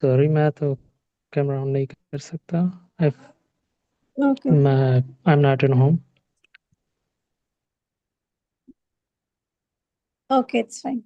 Sorry मैं तो camera on नहीं कर सकता। Okay. I'm not at home. Okay, it's fine.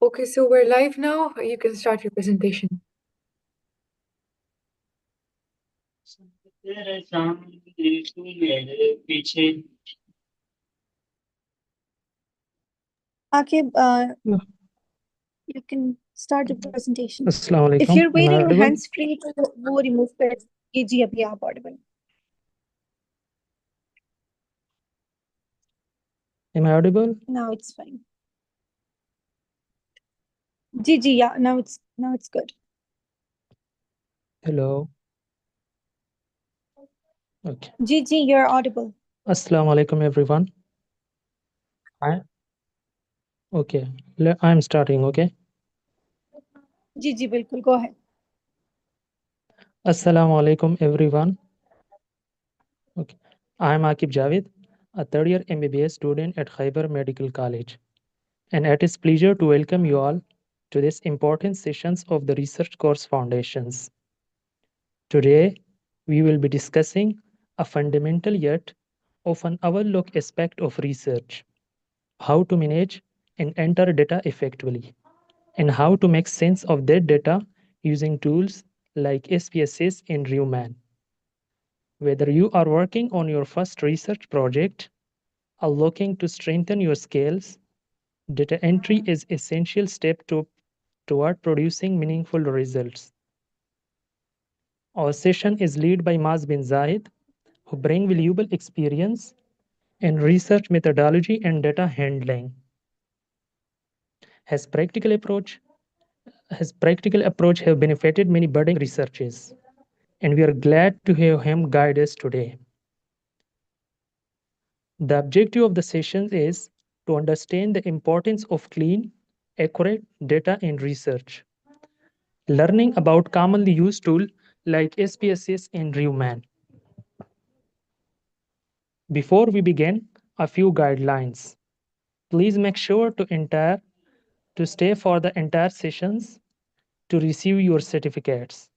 Okay, so we're live now. You can start your presentation. Akib, you can start the presentation. Assalamu If alaikum. you're Am I wearing audible? hands-free, तो वो remove कर कीजिए अभी आप audible. Am I audible? Now it's fine. Ji, yeah, now it's good. Hello. Okay. Ji, you're audible. Assalamu alaikum everyone. Okay. I'm starting, okay? जी, बिल्कुल, go ahead. Assalamu alaikum everyone. Okay. I'm Akib Javid, a third year MBBS student at Khyber Medical College. And it is pleasure to welcome you all to this important sessions of the Research Course Foundations. Today, we will be discussing a fundamental yet often overlooked aspect of research: how to manage and enter data effectively, and how to make sense of that data using tools like SPSS and RevMan. Whether you are working on your first research project or looking to strengthen your skills, data entry is an essential step toward producing meaningful results. Our session is led by Maaz Bin Zahid, who bring valuable experience in research methodology and data handling. His practical approach have benefited many budding researchers, and we are glad to have him guide us today. The objective of the session is to understand the importance of clean, accurate data in research, learning about commonly used tools like SPSS and RevMan. Before we begin, a few guidelines. Please make sure to stay for the entire sessions to receive your certificates.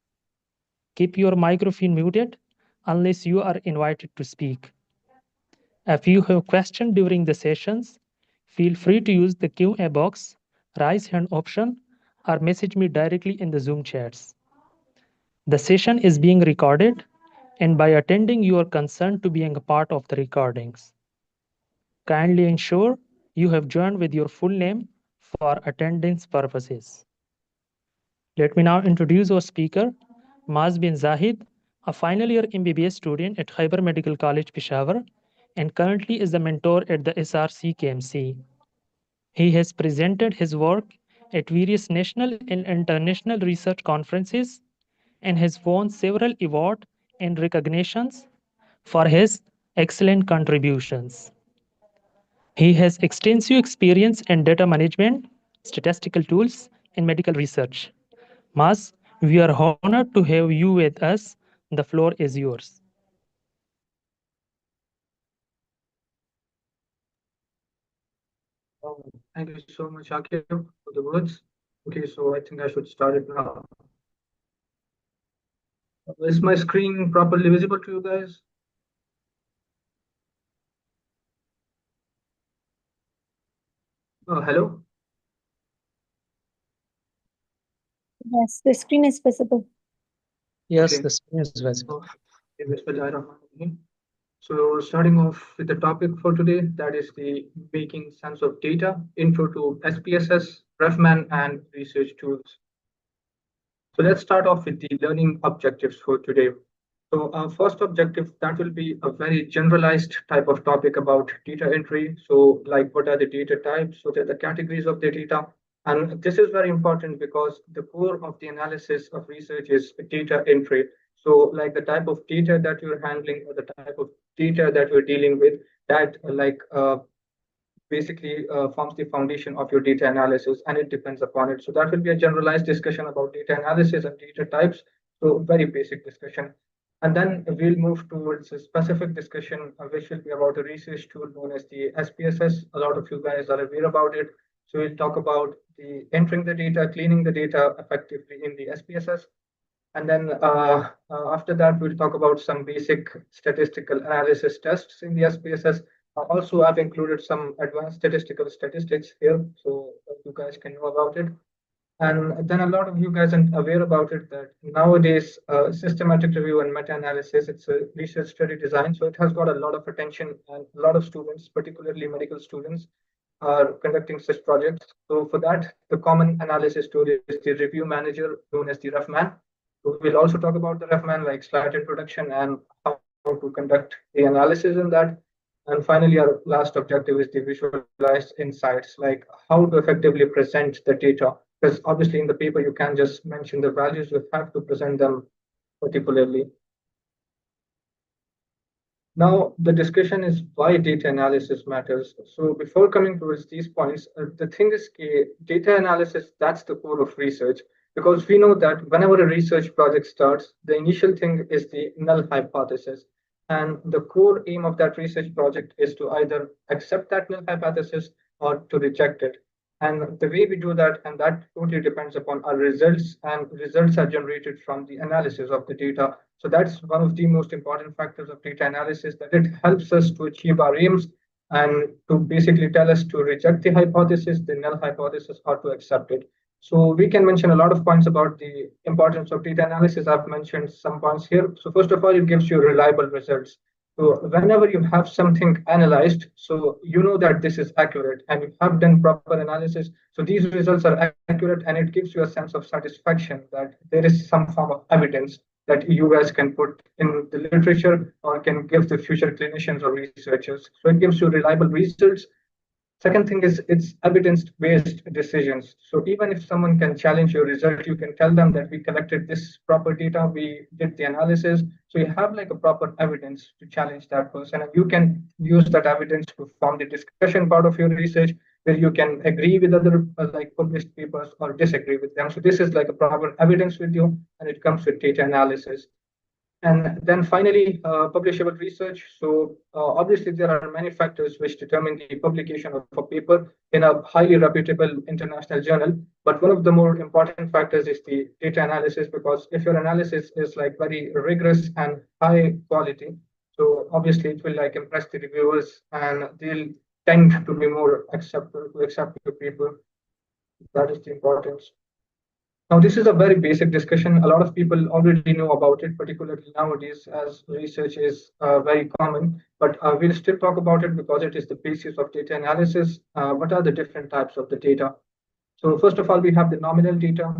Keep your microphone muted unless you are invited to speak. If you have questions during the sessions, feel free to use the Q&A box, raise hand option, or message me directly in the Zoom chats. The session is being recorded, and by attending, you are consent to being a part of the recordings. Kindly ensure you have joined with your full name for attendance purposes. Let me now introduce our speaker, Maaz Bin Zahid, a final year MBBS student at Khyber Medical College, Peshawar, and currently is the mentor at the SRC KMC. He has presented his work at various national and international research conferences and has won several awards and recognitions for his excellent contributions. He has extensive experience in data management, statistical tools, and medical research. Maaz, we are honored to have you with us. The floor is yours. Thank you so much, Akif, for the words. Okay, so I think I should start it now. Is my screen properly visible to you guys? Hello? Yes, the screen is visible. Yes, Okay. the screen is visible. Bismillahirrahmanirrahim. So starting off with the topic for today, that is the making sense of data, intro to SPSS, RevMan, and research tools. So let's start off with the learning objectives for today. So our first objective, that will be a very generalized type of topic about data entry. So like what are the data types, what are the categories of the data? And this is very important because the core of the analysis of research is data entry. So like the type of data that you're handling or the type of data that you're dealing with, that basically forms the foundation of your data analysis and it depends upon it. So that will be a generalized discussion about data analysis and data types. So very basic discussion. And then we'll move towards a specific discussion, which will be about a research tool known as the SPSS. A lot of you guys are aware about it. So we'll talk about the entering the data, cleaning the data effectively in the SPSS. And then after that, we'll talk about some basic statistical analysis tests in the SPSS. Also, I've included some advanced statistical statistics here, so you guys can know about it. And then a lot of you guys are aware about it that nowadays systematic review and meta-analysis, it's a research study design. So it has got a lot of attention and a lot of students, particularly medical students, are conducting such projects. So for that, the common analysis tool is the review manager known as the RevMan. So we'll also talk about the RevMan, like slight introduction and how to conduct the analysis in that. And finally, our last objective is the visualized insights, like how to effectively present the data. Because obviously in the paper, you can't just mention the values, you have to present them particularly. Now, the discussion is why data analysis matters. So before coming towards these points, the thing is data analysis, that's the core of research. Because we know that whenever a research project starts, the initial thing is the null hypothesis. And the core aim of that research project is to either accept that null hypothesis or to reject it. And the way we do that, and that totally depends upon our results, and results are generated from the analysis of the data. So that's one of the most important factors of data analysis, that it helps us to achieve our aims and to basically tell us to reject the hypothesis, the null hypothesis, or to accept it. So we can mention a lot of points about the importance of data analysis. I've mentioned some points here. So first of all, it gives you reliable results. So whenever you have something analyzed, so you know that this is accurate and you have done proper analysis. So these results are accurate and it gives you a sense of satisfaction that there is some form of evidence that you guys can put in the literature or can give the future clinicians or researchers. So it gives you reliable results. Second thing is it's evidence-based decisions. So even if someone can challenge your result, you can tell them that we collected this proper data, we did the analysis. So you have like a proper evidence to challenge that person, and you can use that evidence to form the discussion part of your research, where you can agree with other like published papers or disagree with them. So this is like a proper evidence with you, and it comes with data analysis. And then finally, publishable research. So obviously, there are many factors which determine the publication of a paper in a highly reputable international journal. But one of the more important factors is the data analysis, because if your analysis is like very rigorous and high quality, so obviously it will like impress the reviewers and they'll tend to be more acceptable to accept your paper. That is the importance. Now, this is a very basic discussion. A lot of people already know about it, particularly nowadays, as research is very common. But we'll still talk about it because it is the basis of data analysis. What are the different types of the data? So first of all, we have the nominal data,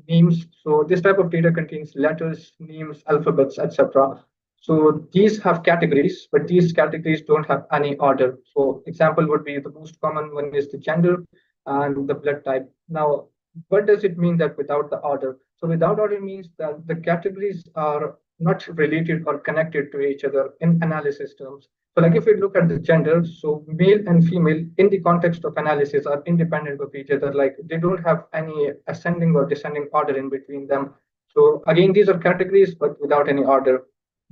names. So this type of data contains letters, names, alphabets, etc. So these have categories, but these categories don't have any order. So example would be the most common one is the gender and the blood type. Now, what does it mean that without the order? So without order means that the categories are not related or connected to each other in analysis terms. So like if we look at the gender, so male and female in the context of analysis are independent of each other. Like they don't have any ascending or descending order in between them. So again, these are categories, but without any order.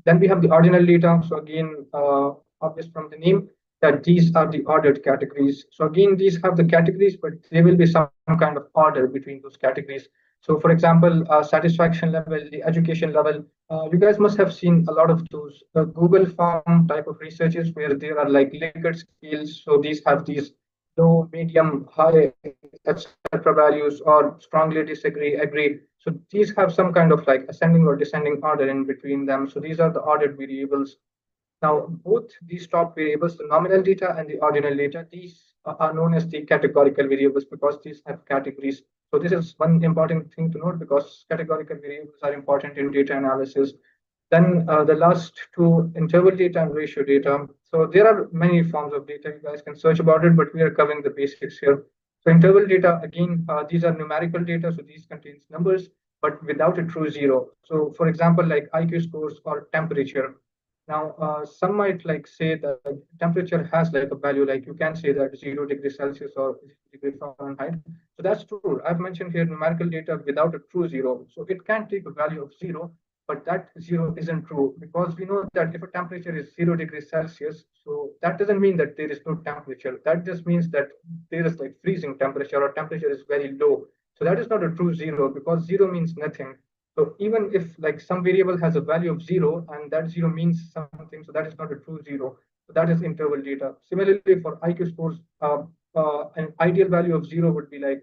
Then we have the ordinal data. So again, obvious from the name, that these are the ordered categories. So again, these have the categories, but there will be some kind of order between those categories. So for example, satisfaction level, the education level, you guys must have seen a lot of those Google form type of researches where there are like Likert scales. So these have these low, medium, high, etc. values, or strongly disagree, agree. So these have some kind of like ascending or descending order in between them. So these are the ordered variables. Now, both these top variables, the nominal data and the ordinal data, these are known as the categorical variables because these have categories. So this is one important thing to note because categorical variables are important in data analysis. Then the last two, interval data and ratio data. So there are many forms of data. You guys can search about it, but we are covering the basics here. So interval data, again, these are numerical data. So these contains numbers, but without a true zero. So for example, like IQ scores or temperature. Now, some might like say that temperature has like a value, like you can say that 0 degrees Celsius or degree Fahrenheit. So that's true. I've mentioned here numerical data without a true zero. So it can take a value of zero, but that zero isn't true because we know that if a temperature is 0 degrees Celsius, so that doesn't mean that there is no temperature. That just means that there is like freezing temperature or temperature is very low. So that is not a true zero because zero means nothing. So even if like some variable has a value of zero and that zero means something, so that is not a true zero. So that is interval data. Similarly, for IQ scores, an ideal value of zero would be like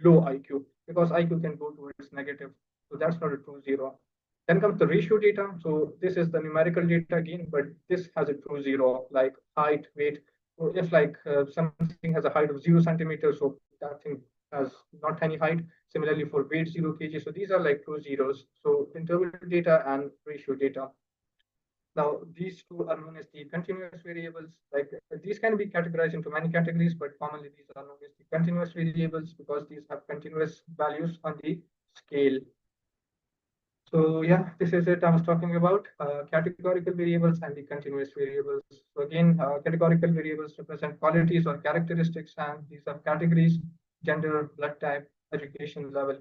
low IQ because IQ can go towards negative. So that's not a true zero. Then comes the ratio data. So this is the numerical data again, but this has a true zero, like height, weight. So if like something has a height of 0 centimeters, so that thing has not any height. Similarly for weight 0 kg. So these are like true zeros. So interval data and ratio data. Now, these two are known as the continuous variables. Like these can be categorized into many categories, but commonly these are known as the continuous variables because these have continuous values on the scale. So yeah, this is it I was talking about categorical variables and the continuous variables. So again, categorical variables represent qualities or characteristics, and these are categories, gender, blood type, education level.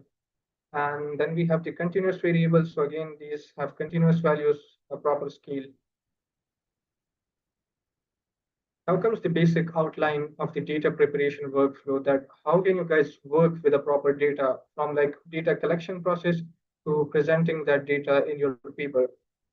And then we have the continuous variables. So again, these have continuous values, a proper scale. Now comes the basic outline of the data preparation workflow, that how can you guys work with a proper data from like data collection process to presenting that data in your paper.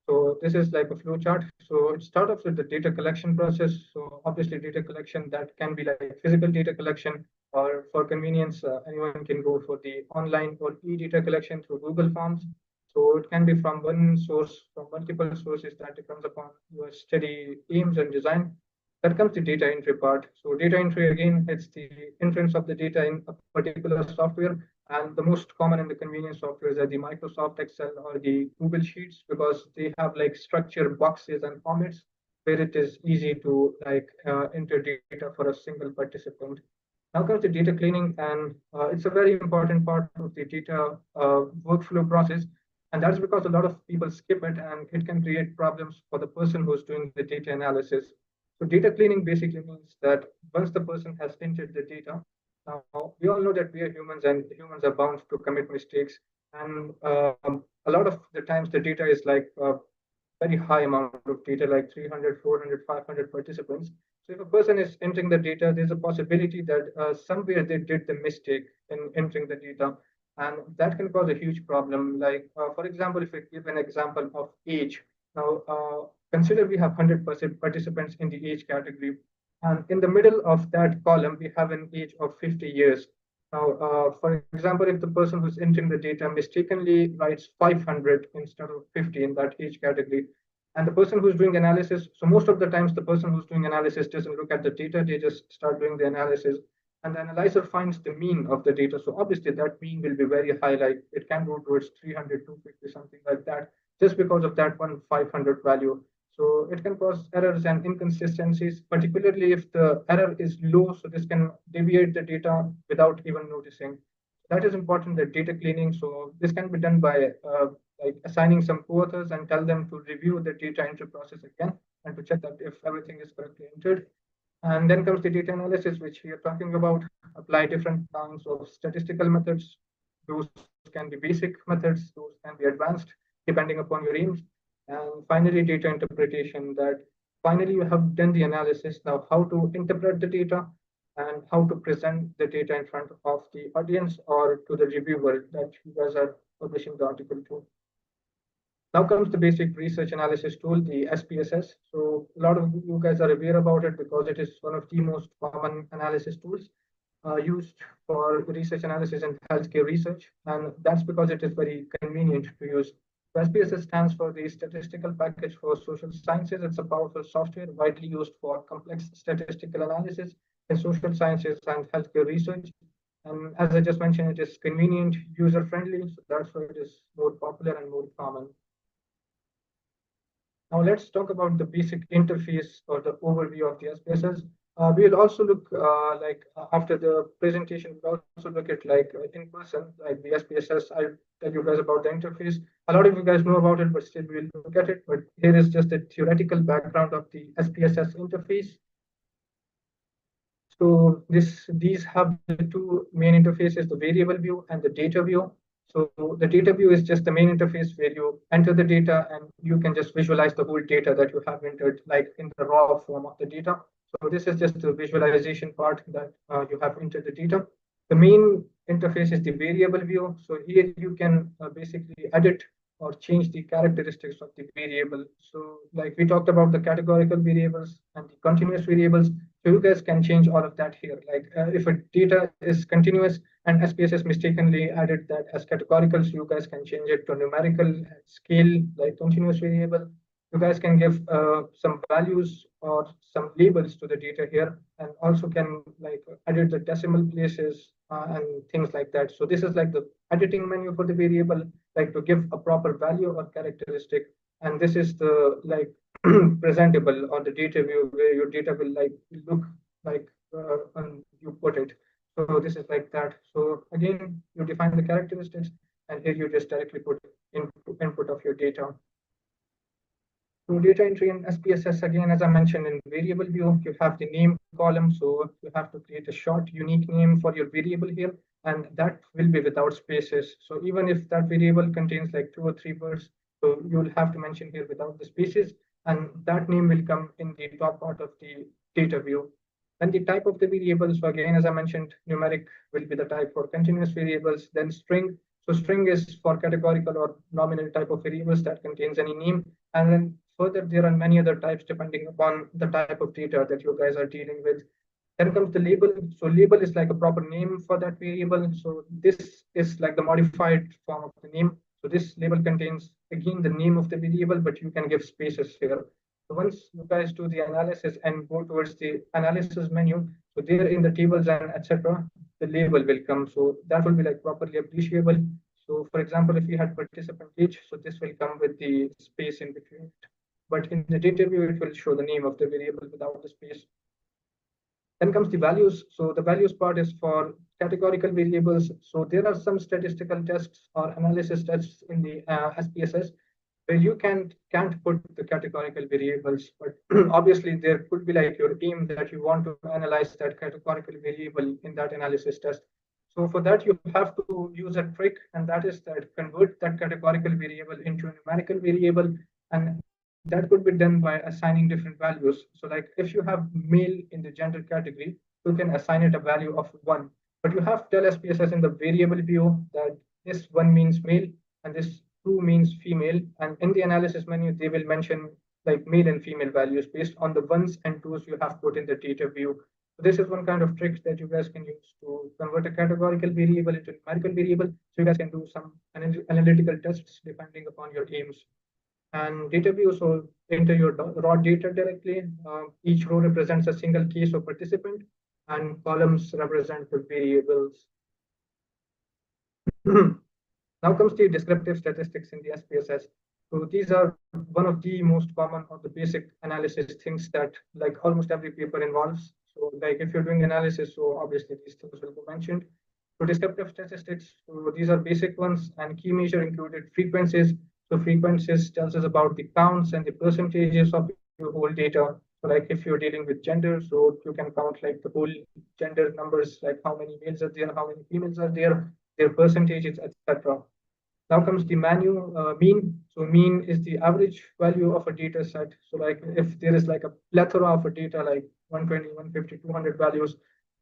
So this is like a flow chart. So it starts off with the data collection process. So obviously data collection that can be like physical data collection, or for convenience, anyone can go for the online or e-data collection through Google Forms. So it can be from one source, from multiple sources that depends upon your study aims and design. That comes the data entry part. So data entry, again, it's the entrance of the data in a particular software. And the most common and the convenient softwares are the Microsoft Excel or the Google Sheets because they have like structured boxes and formats where it is easy to like enter data for a single participant. Now comes the data cleaning, and it's a very important part of the data workflow process. And that's because a lot of people skip it, and it can create problems for the person who's doing the data analysis. So data cleaning basically means that once the person has entered the data, now we all know that we are humans and humans are bound to commit mistakes. And a lot of the times the data is like very high amount of data, like 300, 400, 500 participants. So if a person is entering the data, there's a possibility that somewhere they did the mistake in entering the data. And that can cause a huge problem. Like, for example, if I give an example of age, now consider we have 100 participants in the age category. And in the middle of that column, we have an age of 50 years. Now, for example, if the person who's entering the data mistakenly writes 500 instead of 50 in that age category, and the person who's doing analysis, so most of the times the person who's doing analysis doesn't look at the data, they just start doing the analysis. And the analyzer finds the mean of the data. So obviously that mean will be very high, like it can go towards 300, 250, something like that, just because of that one 500 value. So it can cause errors and inconsistencies, particularly if the error is low. So this can deviate the data without even noticing. That is important, the data cleaning. So this can be done by like assigning some co-authors and tell them to review the data entry process again and to check that if everything is correctly entered. And then comes the data analysis, which we are talking about, apply different kinds of statistical methods. Those can be basic methods, those can be advanced, depending upon your aims. And finally, data interpretation, that finally you have done the analysis. Now, how to interpret the data and how to present the data in front of the audience or to the reviewer that you guys are publishing the article to. Now comes the basic research analysis tool, the SPSS. So a lot of you guys are aware about it because it is one of the most common analysis tools used for research analysis and healthcare research. And that's because it is very convenient to use. So SPSS stands for the Statistical Package for Social Sciences. It's a powerful software widely used for complex statistical analysis in social sciences and healthcare research. And as I just mentioned, it is convenient, user-friendly, so that's why it is more popular and more common. Now let's talk about the basic interface or the overview of the SPSS. We'll also look after the presentation, we'll also look at in person, like the SPSS. I'll tell you guys about the interface. A lot of you guys know about it, but still we'll look at it. But here is just a theoretical background of the SPSS interface. So these have the two main interfaces, the variable view and the data view. So the data view is just the main interface where you enter the data and you can just visualize the whole data that you have entered, like in the raw form of the data. So this is just the visualization part that you have entered the data. The main interface is the variable view. So here you can basically edit or change the characteristics of the variable. So like we talked about the categorical variables and the continuous variables. So you guys can change all of that here. Like if a data is continuous and SPSS mistakenly added that as categorical, so you guys can change it to numerical scale, like continuous variable. You guys can give some values or some labels to the data here, and also can like edit the decimal places and things like that. So this is like the editing menu for the variable, like to give a proper value or characteristic. And this is the like presentable or the data view where your data will like look like when you put it. So this is like that. So again, you define the characteristics, and here you just directly put input of your data. So data entry in SPSS, again, as I mentioned in variable view, you have the name column. So you have to create a short, unique name for your variable here, and that will be without spaces. So even if that variable contains like 2 or 3 words, so you'll have to mention here without the spaces, and that name will come in the top part of the data view. Then the type of the variable. So again, as I mentioned, numeric will be the type for continuous variables. Then string. So string is for categorical or nominal type of variables that contains any name. And then further, there are many other types depending upon the type of data that you guys are dealing with. Then comes the label. So label is like a proper name for that variable. So this is like the modified form of the name. So this label contains again the name of the variable, but you can give spaces here. So once you guys do the analysis and go towards the analysis menu, so there in the tables and etc., the label will come. So that will be like properly appreciable. So for example, if you had participant age, so this will come with the space in between it. But in the data view, it will show the name of the variable without the space. Then comes the values. So the values part is for categorical variables. So there are some statistical tests or analysis tests in the SPSS where you can't put the categorical variables, but obviously there could be like your aim that you want to analyze that categorical variable in that analysis test. So for that, you have to use a trick, and that is that convert that categorical variable into a numerical variable, and that could be done by assigning different values. So like if you have male in the gender category, you can assign it a value of 1. But you have to tell SPSS in the variable view that this 1 means male and this 2 means female. And in the analysis menu, they will mention like male and female values based on the 1s and 2s you have put in the data view. So this is one kind of trick that you guys can use to convert a categorical variable into a numerical variable. So you guys can do some analytical tests depending upon your aims. And data view, so enter your raw data directly. Each row represents a single case of participant, and columns represent the variables. Now comes the descriptive statistics in the SPSS. So these are one of the most common or the basic analysis things that like almost every paper involves. So like if you're doing analysis, so obviously these things will be mentioned. So descriptive statistics, so these are basic ones, and key measure included frequencies. So frequencies tells us about the counts and the percentages of your whole data. So like if you're dealing with gender, so you can count like the whole gender numbers, like how many males are there, how many females are there, their percentages, etc. Now comes the mean. So mean is the average value of a data set. So like if there is like a plethora of a data, like 120, 150, 200 values,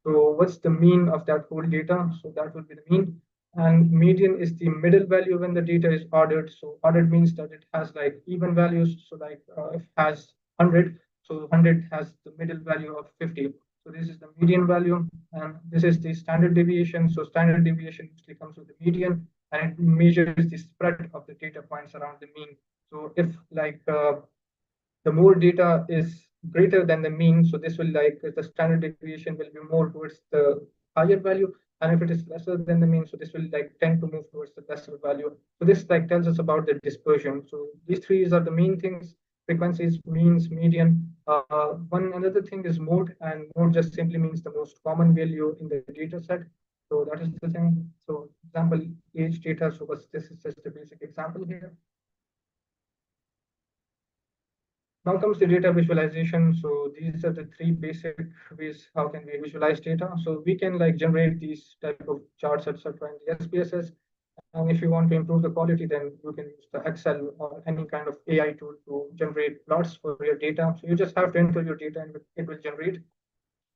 so what's the mean of that whole data? So that will be the mean. And median is the middle value when the data is ordered. So ordered means that it has like even values. So like if it has 100, so 100 has the middle value of 50. So this is the median value, and this is the standard deviation. So standard deviation usually comes with the median, and it measures the spread of the data points around the mean. So if like the more data is greater than the mean, so this will like the standard deviation will be more towards the higher value, and if it is lesser than the mean, so this will like tend to move towards the lesser value. So this like tells us about the dispersion. So these three are the main things: frequencies, means, median. One another thing is mode, and mode just simply means the most common value in the data set. So that is the thing. So example, age data. So this is just a basic example here. Now comes the data visualization. So these are the three basic ways how can we visualize data. So we can like generate these type of charts, etc. in the SPSS. And if you want to improve the quality, then you can use the Excel or any kind of AI tool to generate plots for your data. So you just have to enter your data and it will generate.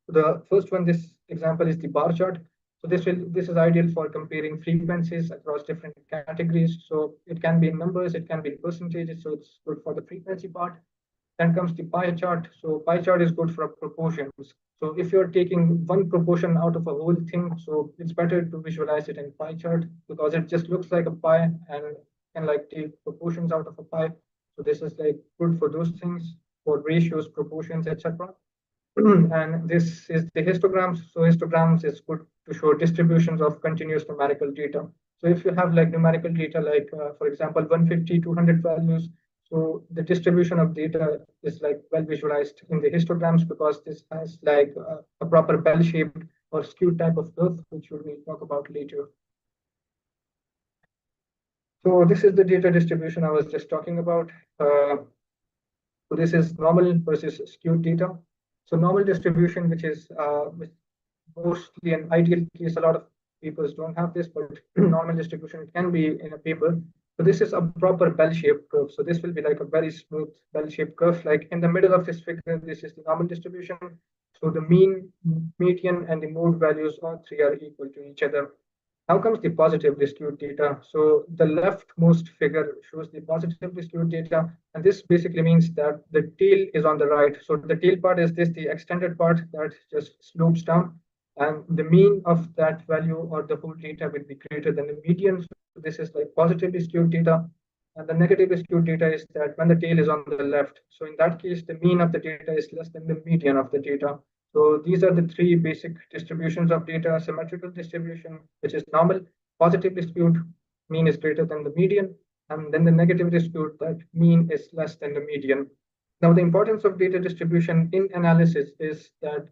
The first one, this example is the bar chart. So this is ideal for comparing frequencies across different categories. So it can be in numbers, it can be in percentages. So it's good for the frequency part. Then comes the pie chart. So pie chart is good for proportions. So if you're taking one proportion out of a whole thing, so it's better to visualize it in pie chart because it just looks like a pie and can like take proportions out of a pie. So this is like good for those things, for ratios, proportions, etc. And this is the histograms. So histograms is good to show distributions of continuous numerical data. So if you have like numerical data, like for example, 150, 200 values, so the distribution of data is like well visualized in the histograms because this has like a proper bell-shaped or skewed type of curve, which we will talk about later. So this is the data distribution I was just talking about. So this is normal versus skewed data. So normal distribution, which is mostly an ideal case, a lot of papers don't have this, but normal distribution it can be in a paper. So this is a proper bell-shaped curve. So this will be like a very smooth bell-shaped curve. Like in the middle of this figure, this is the normal distribution. So the mean, median, and the mode values, all three are equal to each other. Now comes the positively skewed data. So the leftmost figure shows the positively skewed data. And this basically means that the tail is on the right. So the tail part is this, the extended part that just slopes down. And the mean of that value or the whole data will be greater than the median. So this is like positively skewed data. And the negatively skewed data is that when the tail is on the left. So in that case, the mean of the data is less than the median of the data. So these are the three basic distributions of data: symmetrical distribution, which is normal; positively skewed, mean is greater than the median; and then the negatively skewed, that mean is less than the median. Now, the importance of data distribution in analysis is that,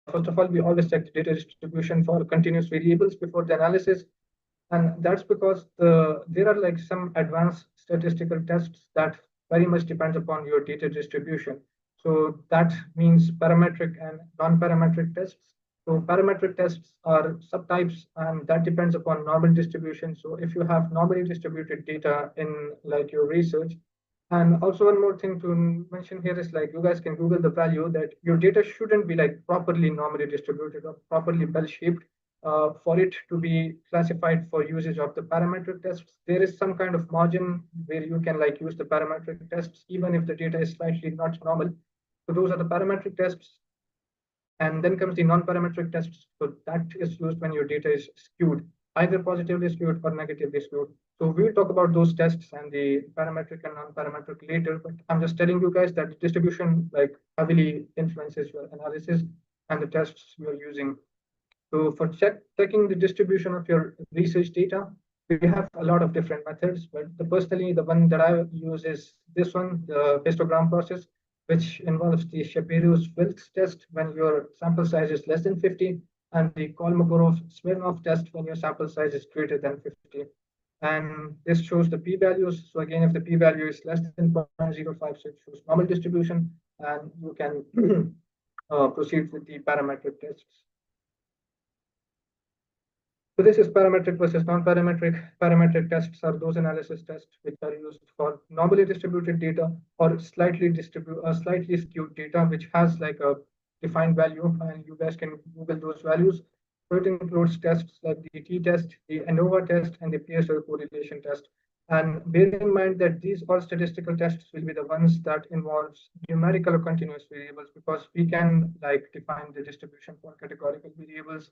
first of all, we always check the data distribution for continuous variables before the analysis. And that's because there are like some advanced statistical tests that very much depends upon your data distribution. So that means parametric and non-parametric tests. So parametric tests are subtypes, and that depends upon normal distribution. So if you have normally distributed data in like your research, and also one more thing to mention here is like you guys can Google the value that your data shouldn't be like properly normally distributed or properly bell-shaped for it to be classified for usage of the parametric tests. There is some kind of margin where you can like use the parametric tests even if the data is slightly not normal. So those are the parametric tests. And then comes the non-parametric tests. So that is used when your data is skewed, either positively skewed or negatively skewed. So we'll talk about those tests and the parametric and non-parametric later, but I'm just telling you guys that distribution like heavily influences your analysis and the tests you're using. So for checking the distribution of your research data, we have a lot of different methods, but personally, the one that I use is this one, the histogram process, which involves the Shapiro's-Wilks test when your sample size is less than 50, and the Kolmogorov-Smirnov test when your sample size is greater than 50. And this shows the p-values. So again, if the p-value is less than 0.05, so it shows normal distribution, and you can proceed with the parametric tests. So this is parametric versus non-parametric. Parametric tests are those analysis tests which are used for normally distributed data or slightly skewed data, which has like a defined value, and you guys can Google those values. So it includes tests like the t-test, the ANOVA test, and the PSO correlation test. And bear in mind that these all statistical tests will be the ones that involves numerical or continuous variables, because we can like define the distribution for categorical variables.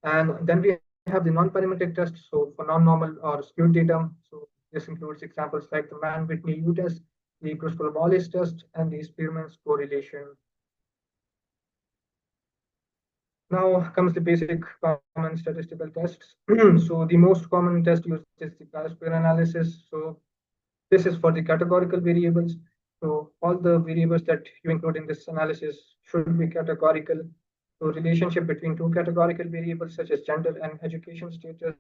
And then we have the non-parametric test, so for non-normal or skewed data. So this includes examples like the Mann-Whitney U test, the Crystal-Wallace test, and the Spearman's correlation. Now comes the basic common statistical tests. So the most common test used is the chi-square analysis. So this is for the categorical variables. So all the variables that you include in this analysis should be categorical. So relationship between two categorical variables such as gender and education status,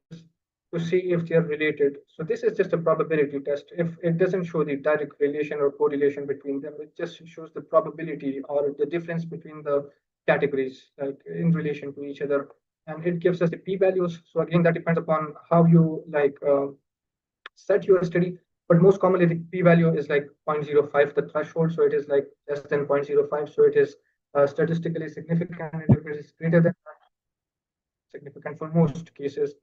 to see if they are related. So this is just a probability test. If it doesn't show the direct relation or correlation between them, it just shows the probability or the difference between the categories like in relation to each other. And it gives us the p-values. So again, that depends upon how you like set your study. But most commonly, the p-value is like 0.05, the threshold. So it is like less than 0.05. So it is statistically significant. And if it is greater than that, significant for most cases.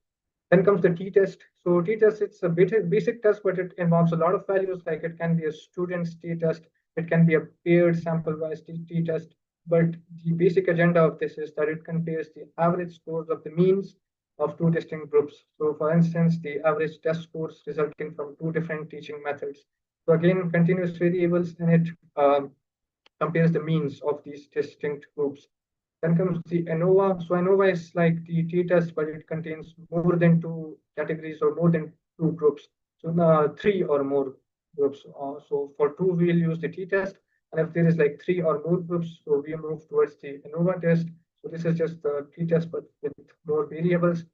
Then comes the t-test. So t-test, it's a basic test, but it involves a lot of values. Like it can be a student's t-test, it can be a paired sample-wise t-test. But the basic agenda of this is that it compares the average scores of the means of two distinct groups. So for instance, the average test scores resulting from two different teaching methods. So again, continuous variables, and it compares the means of these distinct groups. Then comes the ANOVA. So ANOVA is like the t-test, but it contains more than two categories or more than two groups. So three or more groups. So for two, we'll use the t-test. And if there is like three or more groups, so we move towards the ANOVA test. So this is just the t-test, but with more variables.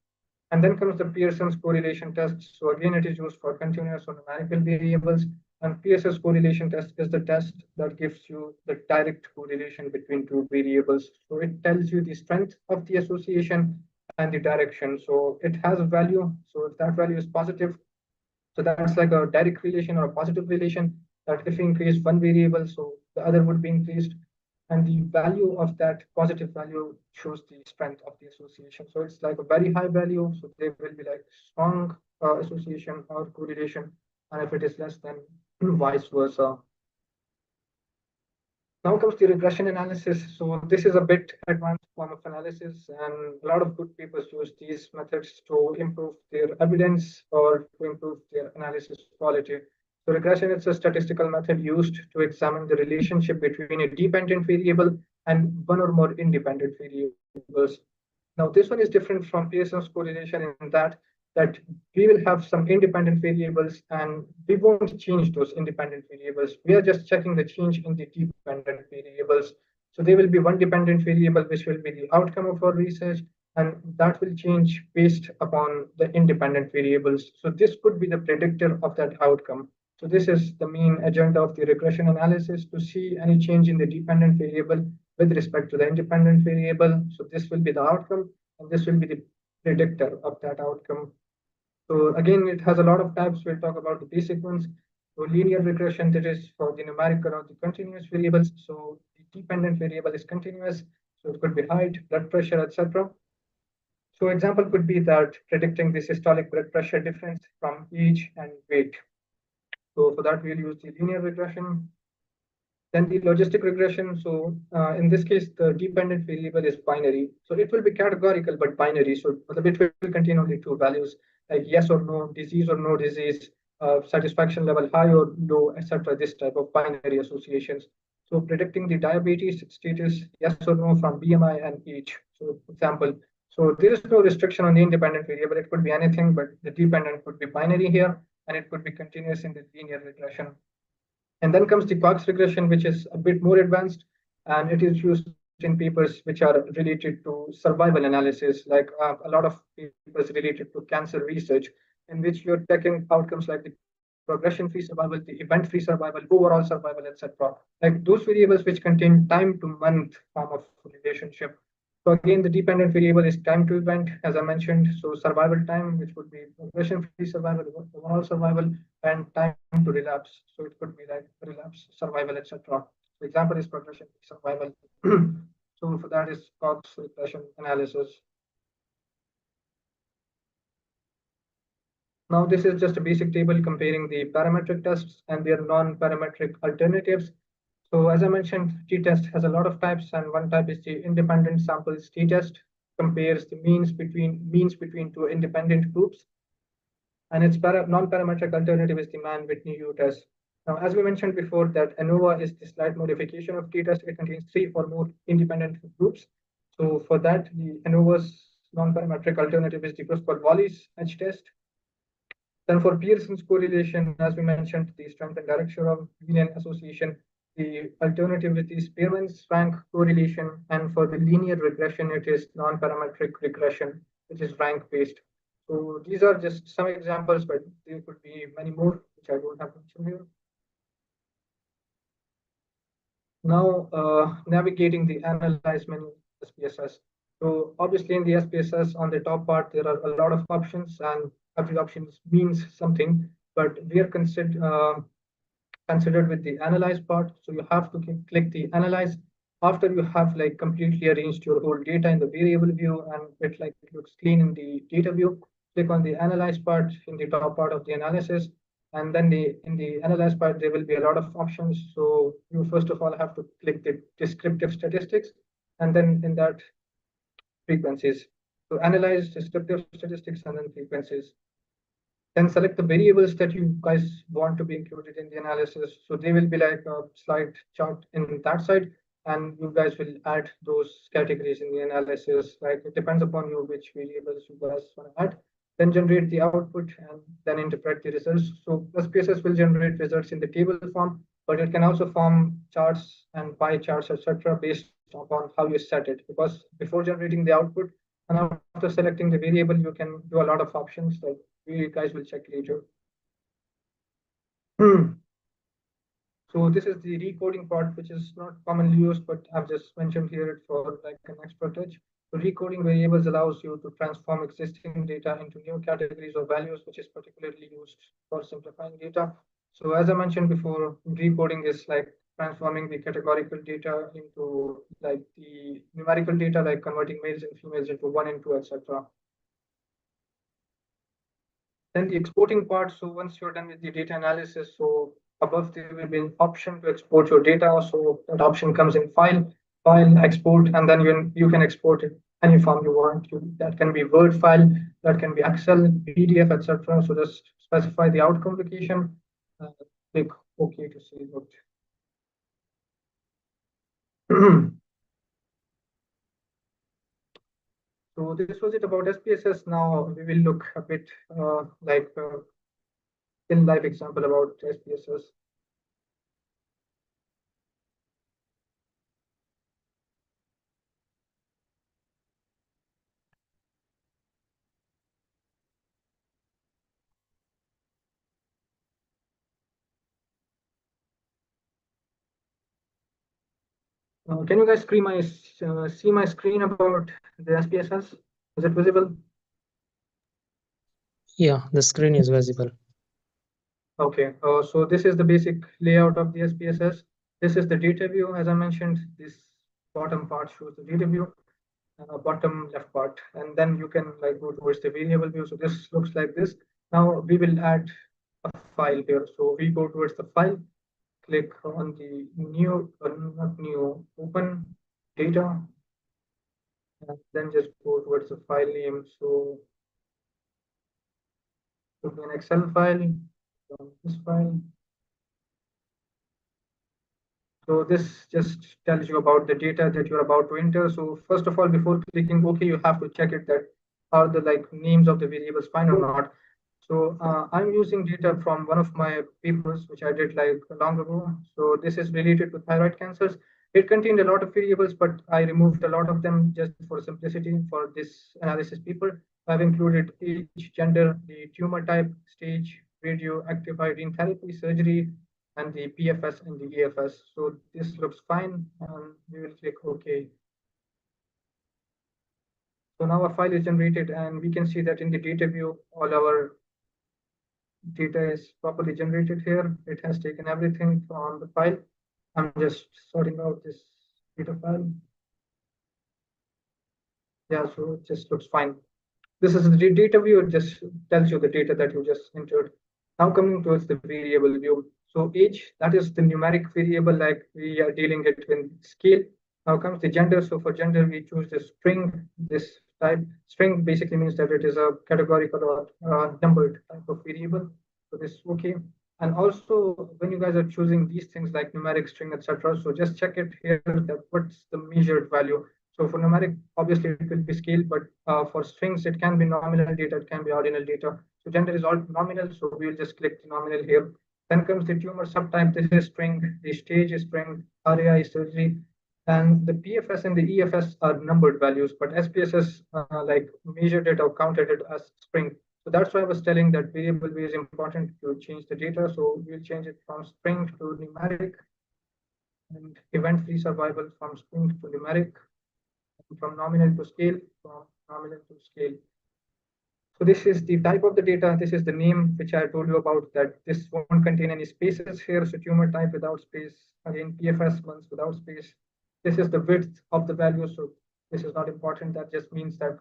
And then comes the Pearson's correlation test. So again, it is used for continuous or numerical variables. And PSS correlation test is the test that gives you the direct correlation between two variables. So it tells you the strength of the association and the direction. So it has a value. So if that value is positive, so that's like a direct relation or a positive relation, that if you increase one variable, so the other would be increased. And the value of that positive value shows the strength of the association. So it's like a very high value. So there will be like strong association or correlation. And if it is less, then vice versa. Now comes the regression analysis. So this is a bit advanced form of analysis, and a lot of good papers use these methods to improve their evidence or to improve their analysis quality. So regression is a statistical method used to examine the relationship between a dependent variable and one or more independent variables. Now this one is different from Pearson's correlation in that we will have some independent variables and we won't change those independent variables. We are just checking the change in the dependent variables. So there will be one dependent variable which will be the outcome of our research, and that will change based upon the independent variables. So this could be the predictor of that outcome. So this is the main agenda of the regression analysis, to see any change in the dependent variable with respect to the independent variable. So this will be the outcome, and this will be the predictor of that outcome. So again, it has a lot of types. We'll talk about the basic ones. So linear regression, that is for the numerical or the continuous variables. So the dependent variable is continuous. So it could be height, blood pressure, etc. So example could be that predicting the systolic blood pressure difference from age and weight. So for that, we'll use the linear regression. Then the logistic regression. So in this case, the dependent variable is binary. So it will be categorical, but binary. So it will contain only two values, like yes or no, disease or no disease, satisfaction level high or low, etc. This type of binary associations. So predicting the diabetes status, yes or no, from BMI and age. So example, so there is no restriction on the independent variable. It could be anything, but the dependent could be binary here, and it could be continuous in the linear regression. And then comes the Cox regression, which is a bit more advanced, and it is used in papers which are related to survival analysis, like a lot of papers related to cancer research, in which you're checking outcomes like the progression-free survival, the event-free survival, overall survival, etc. Like those variables which contain time to month form of relationship. So again, the dependent variable is time to event, as I mentioned. So survival time, which would be progression-free survival, overall survival, and time to relapse. So it could be like relapse, survival, etc. So example is progression-free survival. So for that is Cox regression analysis. Now this is just a basic table comparing the parametric tests and their non-parametric alternatives. So as I mentioned, t-test has a lot of types, and one type is the independent samples t-test, compares the means between two independent groups, and its non-parametric alternative is the Mann-Whitney U-test. Now, as we mentioned before, that ANOVA is the slight modification of t-test. It contains 3 or more independent groups. So for that, the ANOVA's non-parametric alternative is the Groscott-Wallis H-test. Then for Pearson's correlation, as we mentioned, the strength and direction of Boolean association, the alternative is the Spearman's rank correlation, and for the linear regression, it is non-parametric regression, which is rank-based. So these are just some examples, but there could be many more, which I don't have mentioned here. Now, navigating the analyze menu SPSS. So obviously in the SPSS on the top part, there are a lot of options, and every option means something, but we are considered with the analyze part. So you have to click the analyze after you have like completely arranged your whole data in the variable view, and it like it looks clean in the data view. Click on the analyze part in the top part of the analysis, and then in the analyze part there will be a lot of options. So you first of all have to click the descriptive statistics, and then in that frequencies. So analyze descriptive statistics and then frequencies. Then select the variables that you guys want to be included in the analysis. So they will be like a slide chart in that side, and you guys will add those categories in the analysis. Like it depends upon you which variables you guys want to add. Then generate the output and then interpret the results. So SPSS will generate results in the table form, but it can also form charts and pie charts, etc., based upon how you set it. Because before generating the output and after selecting the variable, you can do a lot of options. Like you guys will check later. So this is the recoding part, which is not commonly used, but I've just mentioned here for like an extra touch. So recoding variables allows you to transform existing data into new categories or values, which is particularly used for simplifying data. So as I mentioned before, recoding is like transforming the categorical data into like the numerical data, like converting males and females into 1 and 2, etc. Then the exporting part. So once you're done with the data analysis, so above there will be an option to export your data. So that option comes in file, export, and then you can export it any form you want. That can be Word file, that can be Excel, PDF, etc. So just specify the outcome location, click OK to save it. So this was it about SPSS. Now we will look a bit like in live example about SPSS. Can you guys see my screen about the SPSS? Is it visible? Yeah, the screen is visible. Okay, so this is the basic layout of the SPSS. This is the data view. As I mentioned, this bottom part shows the data view, bottom left part, and then you can like go towards the variable view. So this looks like this. Now we will add a file here. So we go towards the file, click on the new, not new, open data, and then just go towards the file name. So could be an Excel file, this file. So this just tells you about the data that you're about to enter. So first of all, before clicking OK, you have to check it that are the like names of the variables fine or not. So I'm using data from one of my papers, which I did like long ago. So this is related to thyroid cancers. It contained a lot of variables, but I removed a lot of them just for simplicity for this analysis paper. I've included age, gender, the tumor type, stage, radioactive iodine therapy, surgery, and the PFS and the EFS. So this looks fine, and we will click OK. So now a file is generated, and we can see that in the data view, all our data is properly generated here. It has taken everything from the file. I'm just sorting out this data file. Yeah, so it just looks fine. This is the data view. It just tells you the data that you just entered. Now coming towards the variable view. So age, that is the numeric variable, like we are dealing it with scale. Now comes the gender. So for gender, we choose the string. This type string basically means that it is a categorical or numbered type of variable. So this is okay. And also when you guys are choosing these things like numeric string, etc. So just check it here that what's the measured value. So for numeric, obviously it will be scale, but for strings, it can be nominal data, it can be ordinal data. So gender is all nominal, so we will just click the nominal here. Then comes the tumor subtype. This is string. The stage is string. RAI is surgery. And the PFS and the EFS are numbered values, but SPSS like measured it or counted it as string. So that's why I was telling that variable V is important to change the data. So we'll change it from string to numeric, and event-free survival from string to numeric, from nominal to scale, from nominal to scale. So this is the type of the data. This is the name which I told you about, that this won't contain any spaces here. So tumor type without space. Again, PFS ones without space. This is the width of the value. So this is not important. That just means that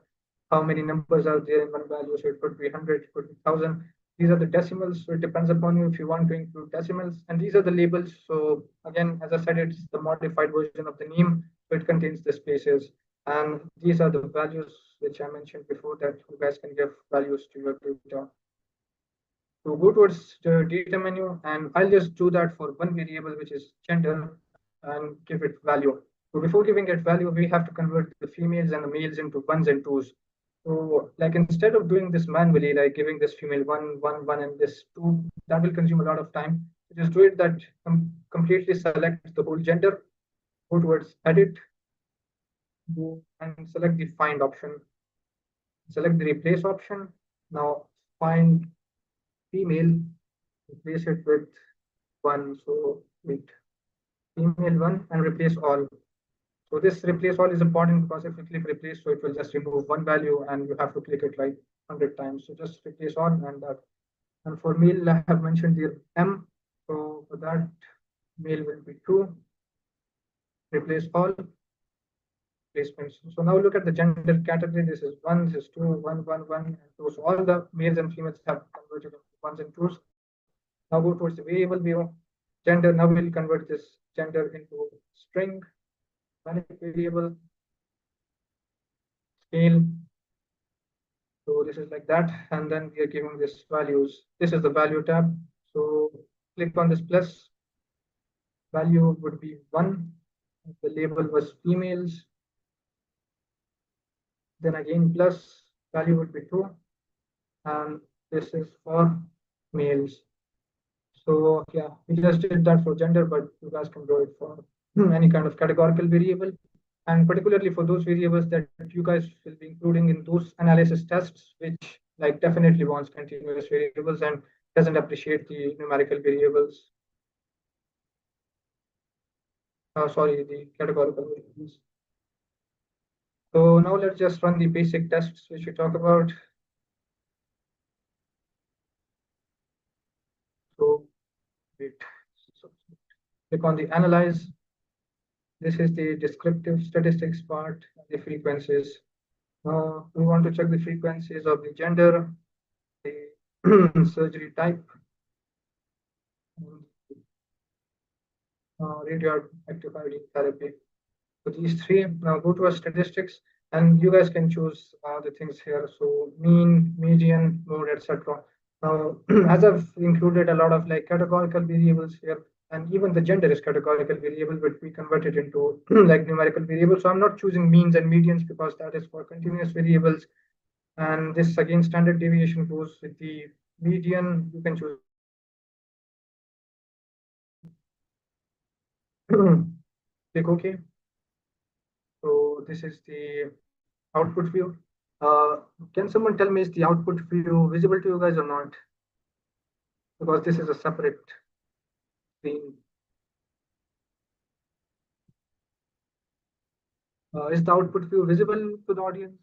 how many numbers are there in one value. So it could be 100, it could be 1,000. These are the decimals. So it depends upon you if you want to include decimals. And these are the labels. So again, as I said, it's the modified version of the name. So it contains the spaces. And these are the values which I mentioned before, that you guys can give values to your data. So go towards the data menu, and I'll just do that for one variable, which is gender, and give it value. So before giving it value, we have to convert the females and the males into ones and twos. So like instead of doing this manually, like giving this female one, and this two, that will consume a lot of time. So just do it that completely select the whole gender, go towards edit, go and select the find option. Select the replace option. Now find female, replace it with one. So wait, female one and replace all. So this replace all is important because if you click replace, so it will just remove one value and you have to click it like 100 times. So just replace all and that. And for male, I have mentioned the M. So for that, male will be true. Replace all. Placements. So now look at the gender category. This is one, this is two, one, and two. So all the males and females have converted into ones and twos. Now go towards the variable view. Gender. Now we'll convert this gender into string, variable, scale. So this is like that, and then we are giving this values. This is the value tab. So click on this plus. Value would be one. The label was females. Then again plus, value would be two, and this is for males. So yeah, we just did that for gender, but you guys can do it for any kind of categorical variable, and particularly for those variables that you guys will be including in those analysis tests, which like definitely wants continuous variables and doesn't appreciate the numerical variables. Sorry, the categorical variables. So now let's just run the basic tests which we talk about. So wait, so click on the analyze. This is the descriptive statistics part, the frequencies. We want to check the frequencies of the gender, the surgery type, radioactive iodine therapy. So these three. Now go to our statistics, and you guys can choose the things here. So mean, median, mode, etc. Now, as I've included a lot of like categorical variables here, and even the gender is categorical variable, but we convert it into like numerical variables. So I'm not choosing means and medians because that is for continuous variables. And this again, standard deviation goes with the median. You can choose click OK. So this is the output view. Can someone tell me, is the output view visible to you guys or not? Because this is a separate screen. Is the output view visible to the audience?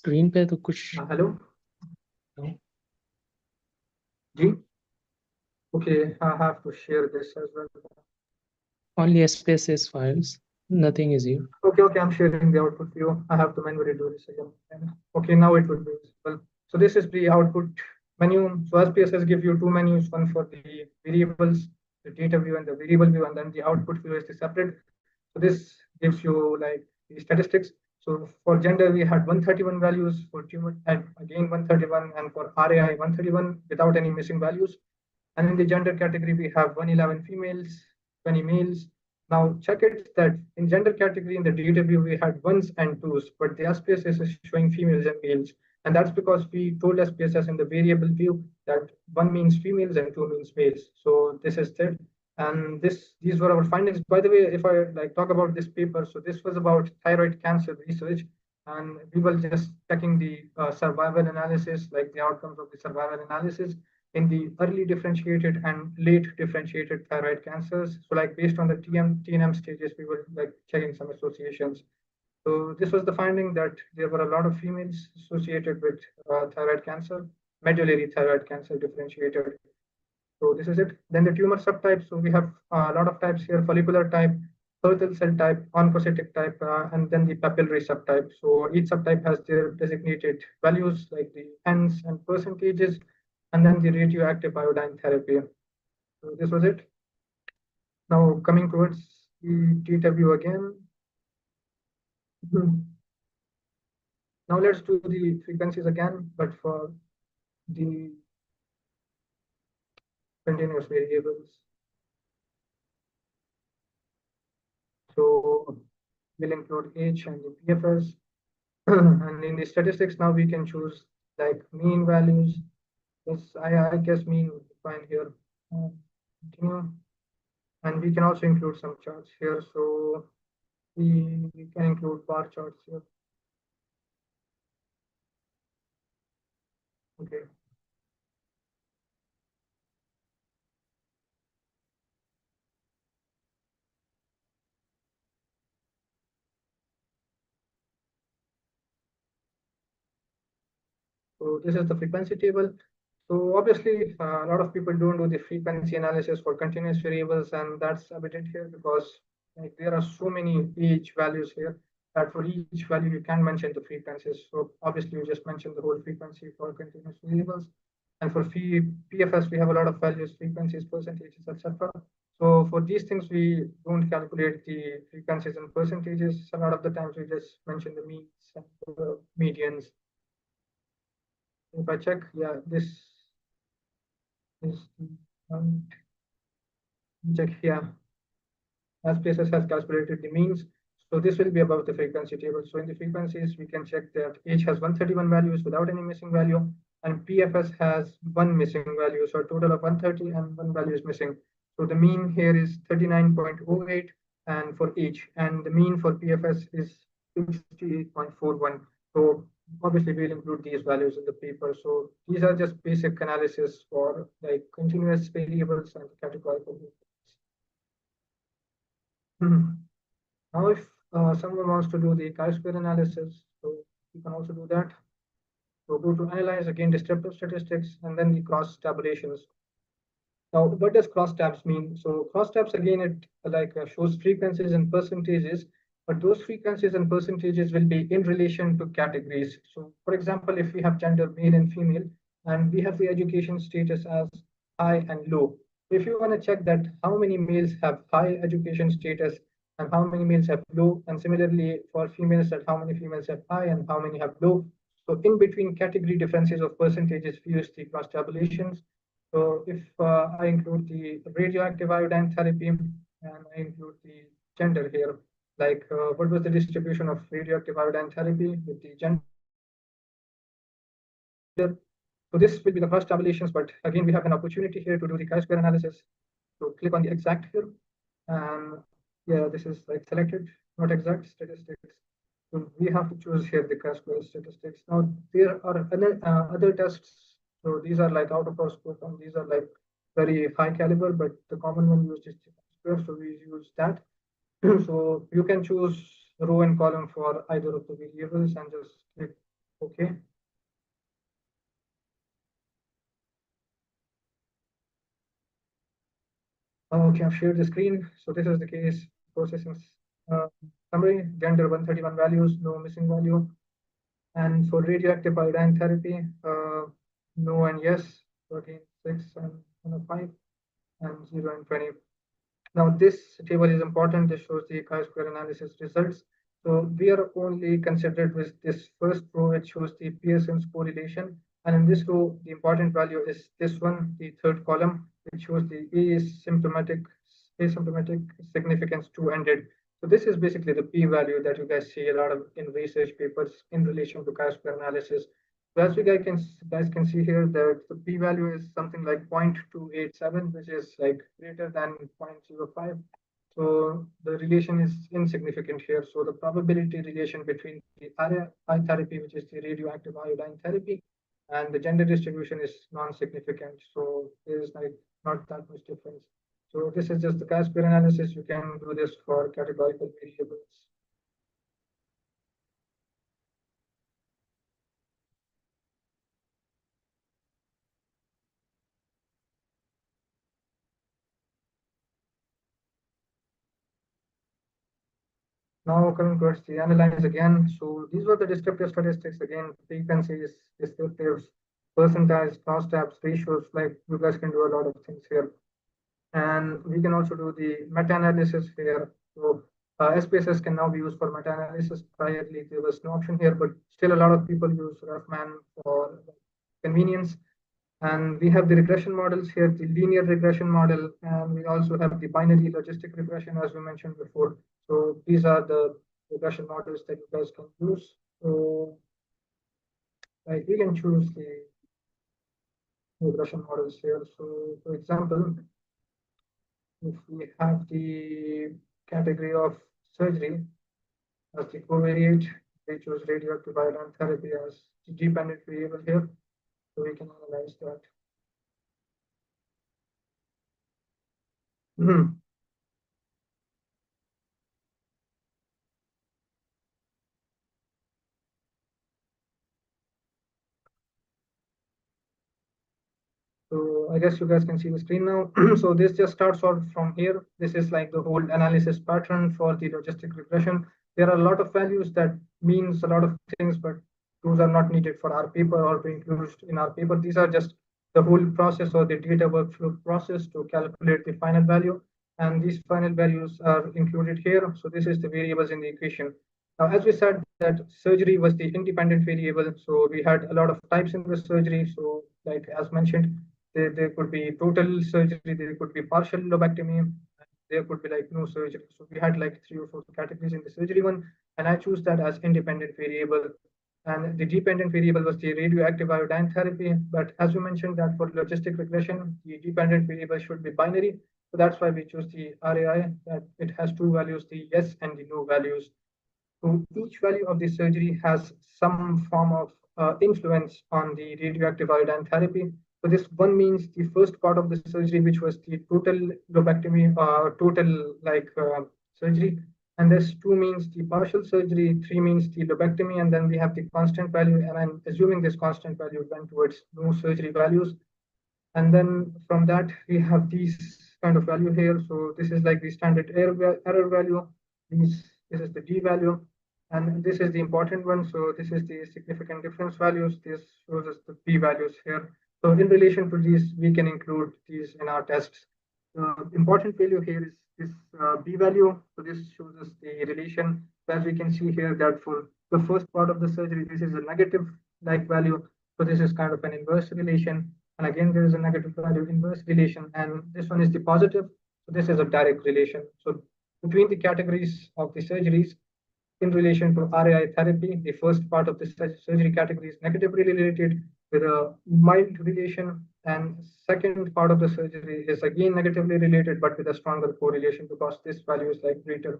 Screen पे तो कुछ Hello? Ji? Okay, I have to share this as well. only SPSS files, nothing is here. Okay, I'm sharing the output view. I have to manually do this again. Okay, now it will be visible. So this is the output menu. So SPSS gives you two menus, one for the variables, the data view and the variable view, and then the output view is the separate. So this gives you like the statistics. So for gender, we had 131 values, for tumor, and again 131, and for RAI 131 without any missing values. And in the gender category, we have 111 females, 20 males. Now check it that in gender category in the data view, we had ones and twos, but the SPSS is showing females and males. And that's because we told SPSS in the variable view that one means females and two means males. So this is it. And these were our findings. By the way, if I like talk about this paper, so this was about thyroid cancer research, and we were just checking the survival analysis, like the outcomes of the survival analysis in the early differentiated and late differentiated thyroid cancers. So like based on the TNM stages, we were like checking some associations. So this was the finding that there were a lot of females associated with thyroid cancer, medullary thyroid cancer differentiated. So this is it. Then the tumor subtypes. So we have a lot of types here: follicular type, Hürthl cell type, oncocytic type, and then the papillary subtype. So each subtype has their designated values like the n's and percentages, and then the radioactive iodine therapy. So this was it. Now coming towards the data view again. Now let's do the frequencies again, but for the continuous variables. So we'll include age and the PFS. And in the statistics, now we can choose like mean values. Yes, I guess mean would be fine here. Continue. And we can also include some charts here. So we can include bar charts here. Okay. So this is the frequency table. So obviously, a lot of people don't do the frequency analysis for continuous variables, and that's evident here because like, there are so many age values here that for each value you can mention the frequencies. So obviously, you just mentioned the whole frequency for continuous variables. And for PFS, we have a lot of values, frequencies, percentages, etc. So for these things, we don't calculate the frequencies and percentages. A lot of the times we just mention the means and the medians. If I check, yeah, this is check here. SPSS has calculated the means. So this will be above the frequency table. So in the frequencies, we can check that H has 131 values without any missing value, and PFS has one missing value. So a total of 130 and one value is missing. So the mean here is 39.08 and for H, and the mean for PFS is 68.41. So obviously we'll include these values in the paper. So these are just basic analysis for like continuous variables and categorical variables. Now, if someone wants to do the chi-square analysis, so you can also do that. So go to analyze, again, descriptive statistics, and then the cross tabulations. Now, what does cross tabs mean? So cross tabs, again, it like shows frequencies and percentages, but those frequencies and percentages will be in relation to categories. So for example, if we have gender male and female, and we have the education status as high and low. If you want to check that how many males have high education status and how many males have low, and similarly for females, that how many females have high and how many have low. So in between category differences of percentages, we use the cross tabulations. So if I include the radioactive iodine therapy and I include the gender here, like what was the distribution of radioactive iodine therapy with the gender? So this will be the cross tabulations, but again, we have an opportunity here to do the chi-square analysis. So click on the exact here, and yeah, this is like selected, not exact statistics. So we have to choose here the chi-square statistics. Now there are other tests. So these are like out of our scope, and these are like very high caliber, but the common one used is chi-square, so we use that. So you can choose row and column for either of the variables and just click Okay. Okay, I've shared the screen. So this is the case processing uh, summary, gender 131 values, no missing value. And for radioactive iodine therapy, no and yes, 13, 6 and 105, and 0 and 20. Now this table is important. This shows the chi-square analysis results. So we are only considered with this first row, which shows the Pearson's correlation. And in this row, the important value is this one, the third column, which shows the asymptomatic significance 200. So this is basically the p-value that you guys see a lot of in research papers in relation to chi-square analysis. So as you guys can see here that the p-value is something like 0.287, which is like greater than 0.05. So the relation is insignificant here. So the probability relation between the RI therapy, which is the radioactive iodine therapy, and the gender distribution is non-significant. So there is like not that much difference. So this is just the chi-square analysis. You can do this for categorical variables. Now coming towards the analyze again. So these were the descriptive statistics again, frequencies, descriptives, percentiles, crosstabs, ratios, like you guys can do a lot of things here. And we can also do the meta-analysis here. So SPSS can now be used for meta-analysis. Priorly, there was no option here, but still a lot of people use RevMan for convenience. And we have the regression models here, the linear regression model, and we also have the binary logistic regression, as we mentioned before. So these are the regression models that you guys can use. So like we can choose the regression models here. So for example, if we have the category of surgery as the covariate, we choose radioactive iodine therapy as the dependent variable here. So we can analyze that. So I guess you guys can see the screen now. So this just starts off from here. This is like the whole analysis pattern for the logistic regression. There are a lot of values that means a lot of things, but those are not needed for our paper or being used in our paper. These are just the whole process or the data workflow process to calculate the final value. And these final values are included here. So this is the variables in the equation. Now, as we said that surgery was the independent variable. So we had a lot of types in the surgery. So like as mentioned, there could be total surgery, there could be partial lobectomy, there could be like no surgery. So we had like 3 or 4 categories in the surgery one, and I choose that as independent variable. And the dependent variable was the radioactive iodine therapy. But as we mentioned that for logistic regression, the dependent variable should be binary. So that's why we choose the RAI, that it has 2 values, the yes and the no values. So each value of the surgery has some form of influence on the radioactive iodine therapy. So this one means the first part of the surgery, which was the total lobectomy, total like surgery. And this 2 means the partial surgery, 3 means the lobectomy, and then we have the constant value. And I'm assuming this constant value went towards no surgery values. And then from that, we have these kind of value here. So this is like the standard error value. This is the D value. And this is the important one. So this is the significant difference values. This shows us the P values here. So in relation to these, we can include these in our tests. The important value here is this B value. So this shows us the relation. As we can see here that for the first part of the surgery, this is a negative like value. So this is kind of an inverse relation. And again, there is a negative value inverse relation. And this one is the positive. So this is a direct relation. So between the categories of the surgeries, in relation to RAI therapy, the first part of the surgery category is negatively related with a mild relation, and second part of the surgery is again negatively related but with a stronger correlation because this value is like greater.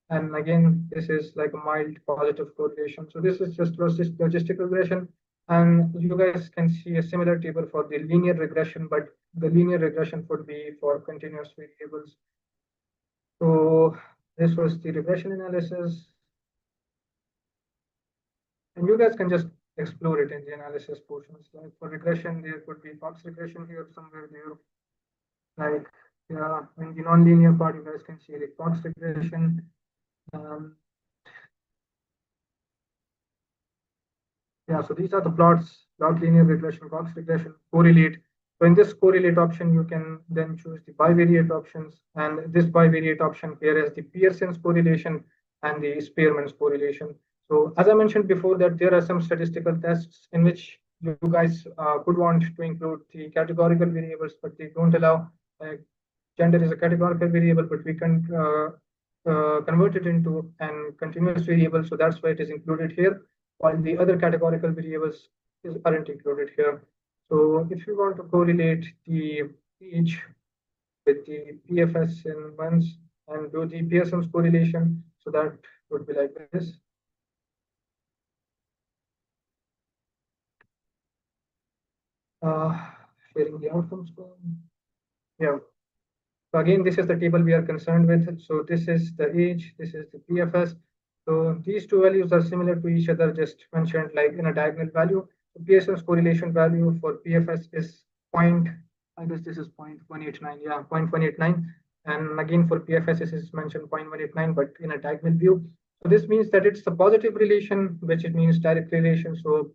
And again, this is like a mild positive correlation. So this is just logistic regression. And you guys can see a similar table for the linear regression, but the linear regression would be for continuous variables. So this was the regression analysis. And you guys can just explore it in the analysis portions. Like for regression, there could be Cox regression here somewhere there. Like yeah, in the nonlinear part, you guys can see the Cox regression. Um, Yeah, so these are the plots, log linear regression, Cox regression, correlate. So in this correlate option, you can then choose the bivariate options. And this bivariate option here is the Pearson's correlation and the Spearman's correlation. So as I mentioned before that there are some statistical tests in which you guys could want to include the categorical variables, but they don't allow. Gender is a categorical variable, but we can convert it into an continuous variable. So that's why it is included here, while the other categorical variables aren't included here. So if you want to correlate the age with the PFS in months and do the Pearson's correlation, so that would be like this. Sharing the outcomes. Yeah. So again, this is the table we are concerned with. So this is the age, this is the PFS. So these two values are similar to each other, just mentioned like in a diagonal value. So Pearson's correlation value for PFS is point, I guess this is 0.189, yeah, 0.189. And again for PFS, this is mentioned 0.189, but in a diagonal view. So this means that it's a positive relation, which it means direct relation. So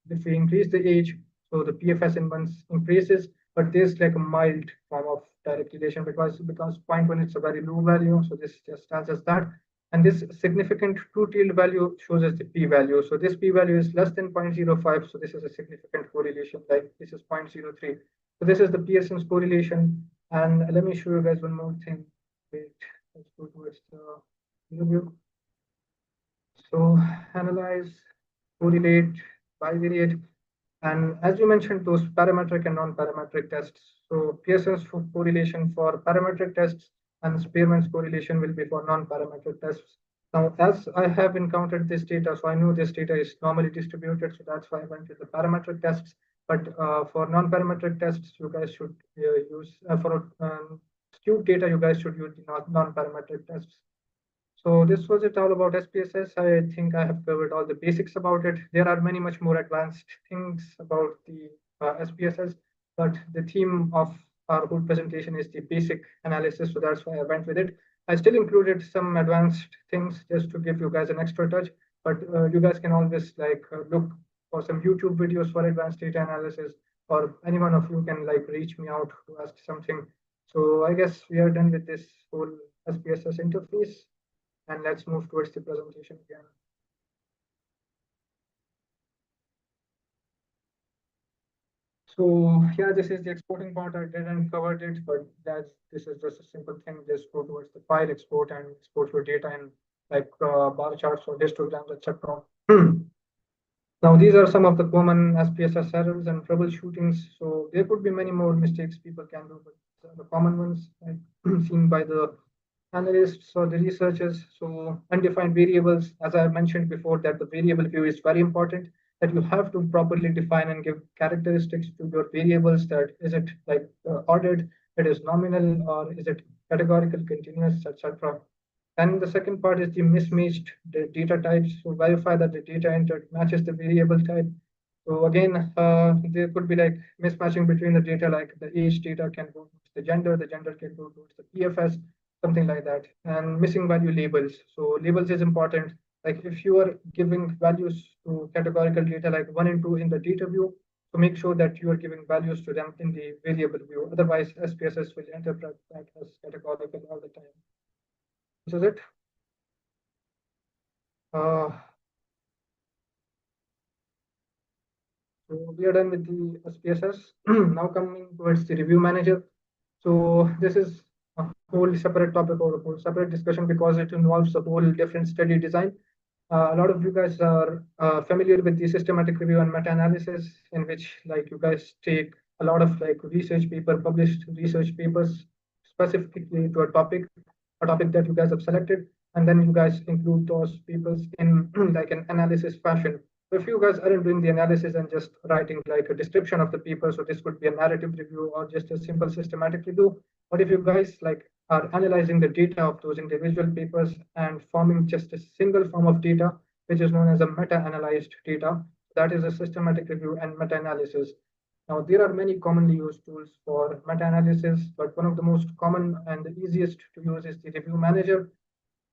if we increase the age, so the PFS in months increases, but there's like a mild form of direct relation because 0.1 it's a very low value, so this just tells us that. And this significant two-tailed value shows us the p-value. So this p-value is less than 0.05, so this is a significant correlation, like this is 0.03. So this is the Pearson's correlation. And let me show you guys one more thing. Wait, let's go towards the view. So analyze, correlate, bivariate. And as you mentioned, those parametric and non-parametric tests. So Pearson's correlation for parametric tests and Spearman's correlation will be for non-parametric tests. Now, as I have encountered this data, so I know this data is normally distributed, so that's why I went with the parametric tests. But for non-parametric tests, you guys should use, for skewed data, you guys should use the non-parametric tests. So this was it all about SPSS. I think I have covered all the basics about it. There are many much more advanced things about the SPSS, but the theme of our whole presentation is the basic analysis. So that's why I went with it. I still included some advanced things just to give you guys an extra touch, but you guys can always like look for some YouTube videos for advanced data analysis, or any one of you can like reach me out to ask something. So I guess we are done with this whole SPSS interface. And let's move towards the presentation again. So yeah, this is the exporting part. I didn't cover it, but this is just a simple thing. Just go towards the file export and export your data in like bar charts or histograms, etc. Now, these are some of the common SPSS errors and troubleshootings. So there could be many more mistakes people can do, but the common ones like, seen by the analysts or the researchers. So undefined variables, as I mentioned before, that the variable view is very important, that you have to properly define and give characteristics to your variables. That is it like ordered, it is nominal, or is it categorical, continuous, etc. And the second part is the mismatched data types. So verify that the data entered matches the variable type. So again, there could be like mismatching between the data, like the age data can go towards the gender can go towards the PFS, something like that. And missing value labels. So labels is important. Like if you are giving values to categorical data like 1 and 2 in the data view, so make sure that you are giving values to them in the variable view. Otherwise, SPSS will interpret that as categorical all the time. This is it. So we are done with the SPSS. Now coming towards the review manager. So this is a whole separate topic or a whole separate discussion because it involves a whole different study design. A lot of you guys are familiar with the systematic review and meta-analysis, in which like you guys take a lot of like published research papers specifically to a topic that you guys have selected, and then you guys include those papers in like an analysis fashion. So if you guys aren't doing the analysis and just writing like a description of the paper, so this could be a narrative review or just a simple systematic review. But if you guys like are analyzing the data of those individual papers and forming just a single form of data, which is known as a meta-analyzed data, that is a systematic review and meta-analysis. Now, there are many commonly used tools for meta-analysis, but one of the most common and the easiest to use is the review manager.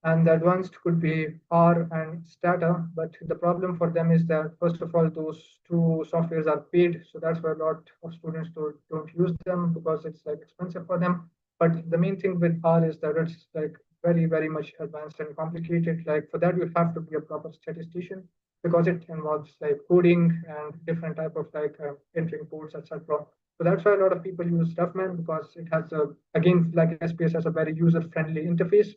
And the advanced could be R and Stata, but the problem for them is that, first of all, those two softwares are paid, so that's why a lot of students don't use them because it's like expensive for them. But the main thing with R is that it's like very much advanced and complicated. Like for that, you have to be a proper statistician because it involves like coding and different type of like entering codes, etc. So that's why a lot of people use RevMan because it has a, again, like SPSS, a very user-friendly interface.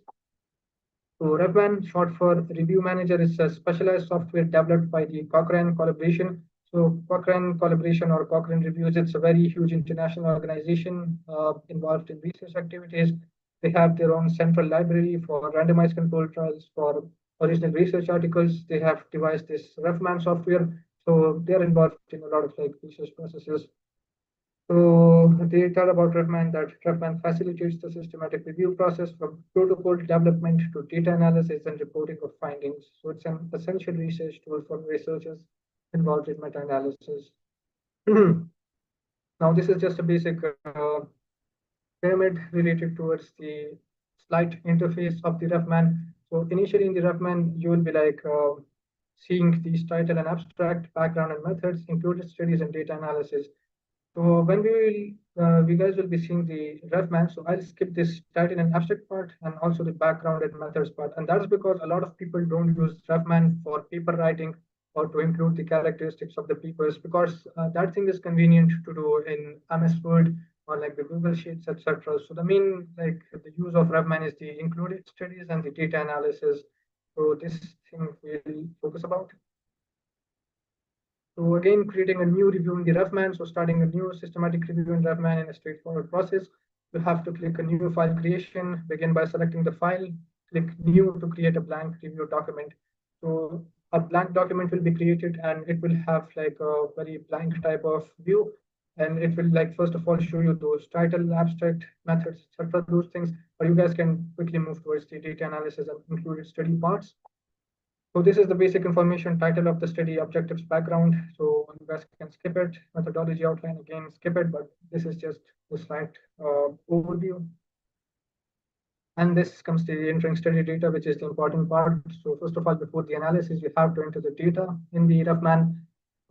So RevMan, short for Review Manager, is a specialized software developed by the Cochrane Collaboration. So Cochrane Collaboration or Cochrane Reviews, it's a very huge international organization involved in research activities. They have their own central library for randomized controlled trials, for original research articles. They have devised this RevMan software. So they're involved in a lot of like research processes. So they tell about RevMan that RevMan facilitates the systematic review process from protocol development to data analysis and reporting of findings. So it's an essential research tool for researchers involved in meta-analysis. Now, this is just a basic pyramid related towards the slide interface of the RevMan. So initially in the RevMan, you will be like seeing these title and abstract, background and methods, included studies and data analysis. So when we guys will be seeing the RevMan, so I'll skip this title and abstract part and also the background and methods part. And that's because a lot of people don't use RevMan for paper writing or to include the characteristics of the papers because that thing is convenient to do in MS Word or like the Google Sheets, etc. So the main like the use of RevMan is the included studies and the data analysis. So this thing we'll focus about. So again, creating a new review in the RevMan. So starting a new systematic review in RevMan in a straightforward process. You have to click a new file creation, begin by selecting the file, click new to create a blank review document. So a blank document will be created and it will have like a very blank type of view. And it will like, first of all, show you those title, abstract, methods, etc. those things, but you guys can quickly move towards the data analysis and included study parts. So this is the basic information, title of the study, objectives, background. So you guys can skip it, methodology outline, again, skip it, but this is just the slide overview. And this comes to the entering study data, which is the important part. So first of all, before the analysis, you have to enter the data in the RevMan.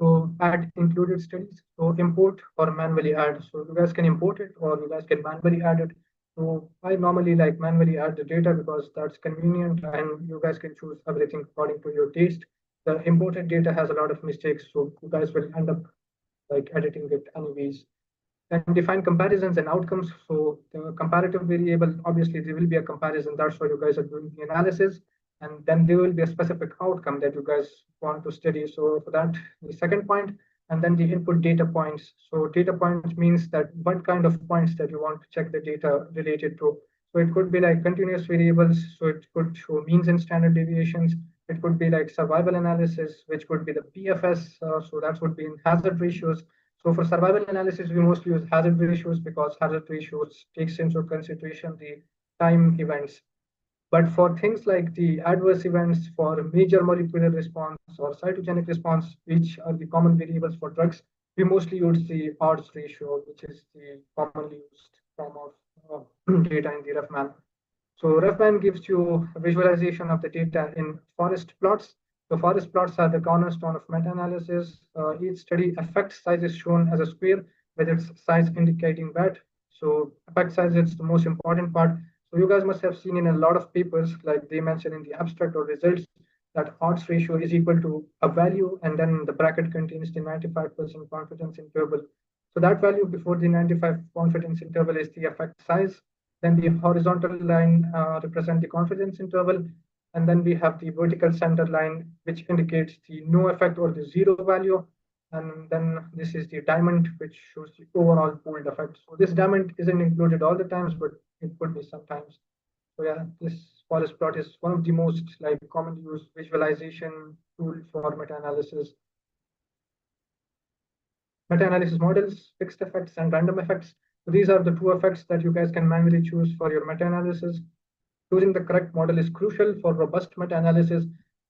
So add included studies, so import or manually add. So you guys can import it or you guys can manually add it. So I normally like manually add the data because that's convenient and you guys can choose everything according to your taste. The imported data has a lot of mistakes, so you guys will end up like editing it anyways. And define comparisons and outcomes. So the comparative variable, obviously there will be a comparison. That's why you guys are doing the analysis. And then there will be a specific outcome that you guys want to study. So for that, the second point, and then the input data points. So data points means that what kind of points that you want to check the data related to. So it could be like continuous variables. So it could show means and standard deviations. It could be like survival analysis, which could be the PFS. So that would be in hazard ratios. So for survival analysis, we mostly use hazard ratios because hazard ratios takes into consideration the time events. But for things like the adverse events, for major molecular response or cytogenic response, which are the common variables for drugs, we mostly use the odds ratio, which is the commonly used form of data in the RevMan. So RevMan gives you a visualization of the data in forest plots. The forest plots are the cornerstone of meta-analysis. Each study effect size is shown as a square with its size indicating that. So effect size is the most important part. So you guys must have seen in a lot of papers, like they mention in the abstract or results, that odds ratio is equal to a value, and then the bracket contains the 95% confidence interval. So that value before the 95 confidence interval is the effect size. Then the horizontal line represents the confidence interval. And then we have the vertical center line, which indicates the no effect or the zero value. And then this is the diamond, which shows the overall pooled effect. So this diamond isn't included all the times, but it could be sometimes. So yeah, this forest plot is one of the most like commonly used visualization tool for meta-analysis. Meta-analysis models, fixed effects and random effects. So these are the two effects that you guys can manually choose for your meta-analysis. Choosing the correct model is crucial for robust meta-analysis.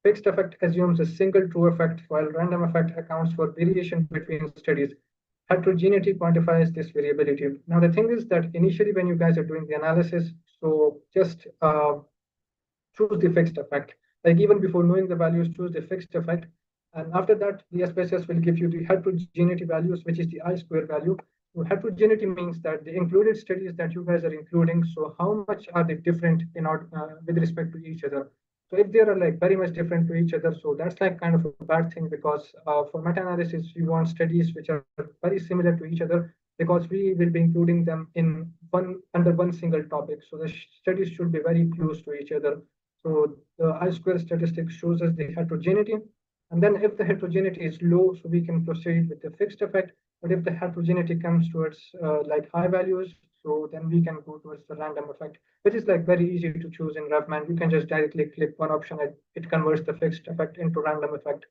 fixed effect assumes a single true effect, while random effect accounts for variation between studies. Heterogeneity quantifies this variability. Now, the thing is that initially, when you guys are doing the analysis, so just choose the fixed effect. Like even before knowing the values, choose the fixed effect. And after that, the SPSS will give you the heterogeneity values, which is the I-square value. So heterogeneity means that the included studies that you guys are including, so how much are they different with respect to each other? So if they are like very much different to each other, so that's like kind of a bad thing, because for meta-analysis, you want studies which are very similar to each other, because we will be including them in under one single topic. So the studies should be very close to each other. So the I-square statistic shows us the heterogeneity. And then if the heterogeneity is low, so we can proceed with the fixed effect. But if the heterogeneity comes towards like high values, so then we can go towards the random effect, which is like very easy to choose in RevMan. You can just directly click one option and it converts the fixed effect into random effect.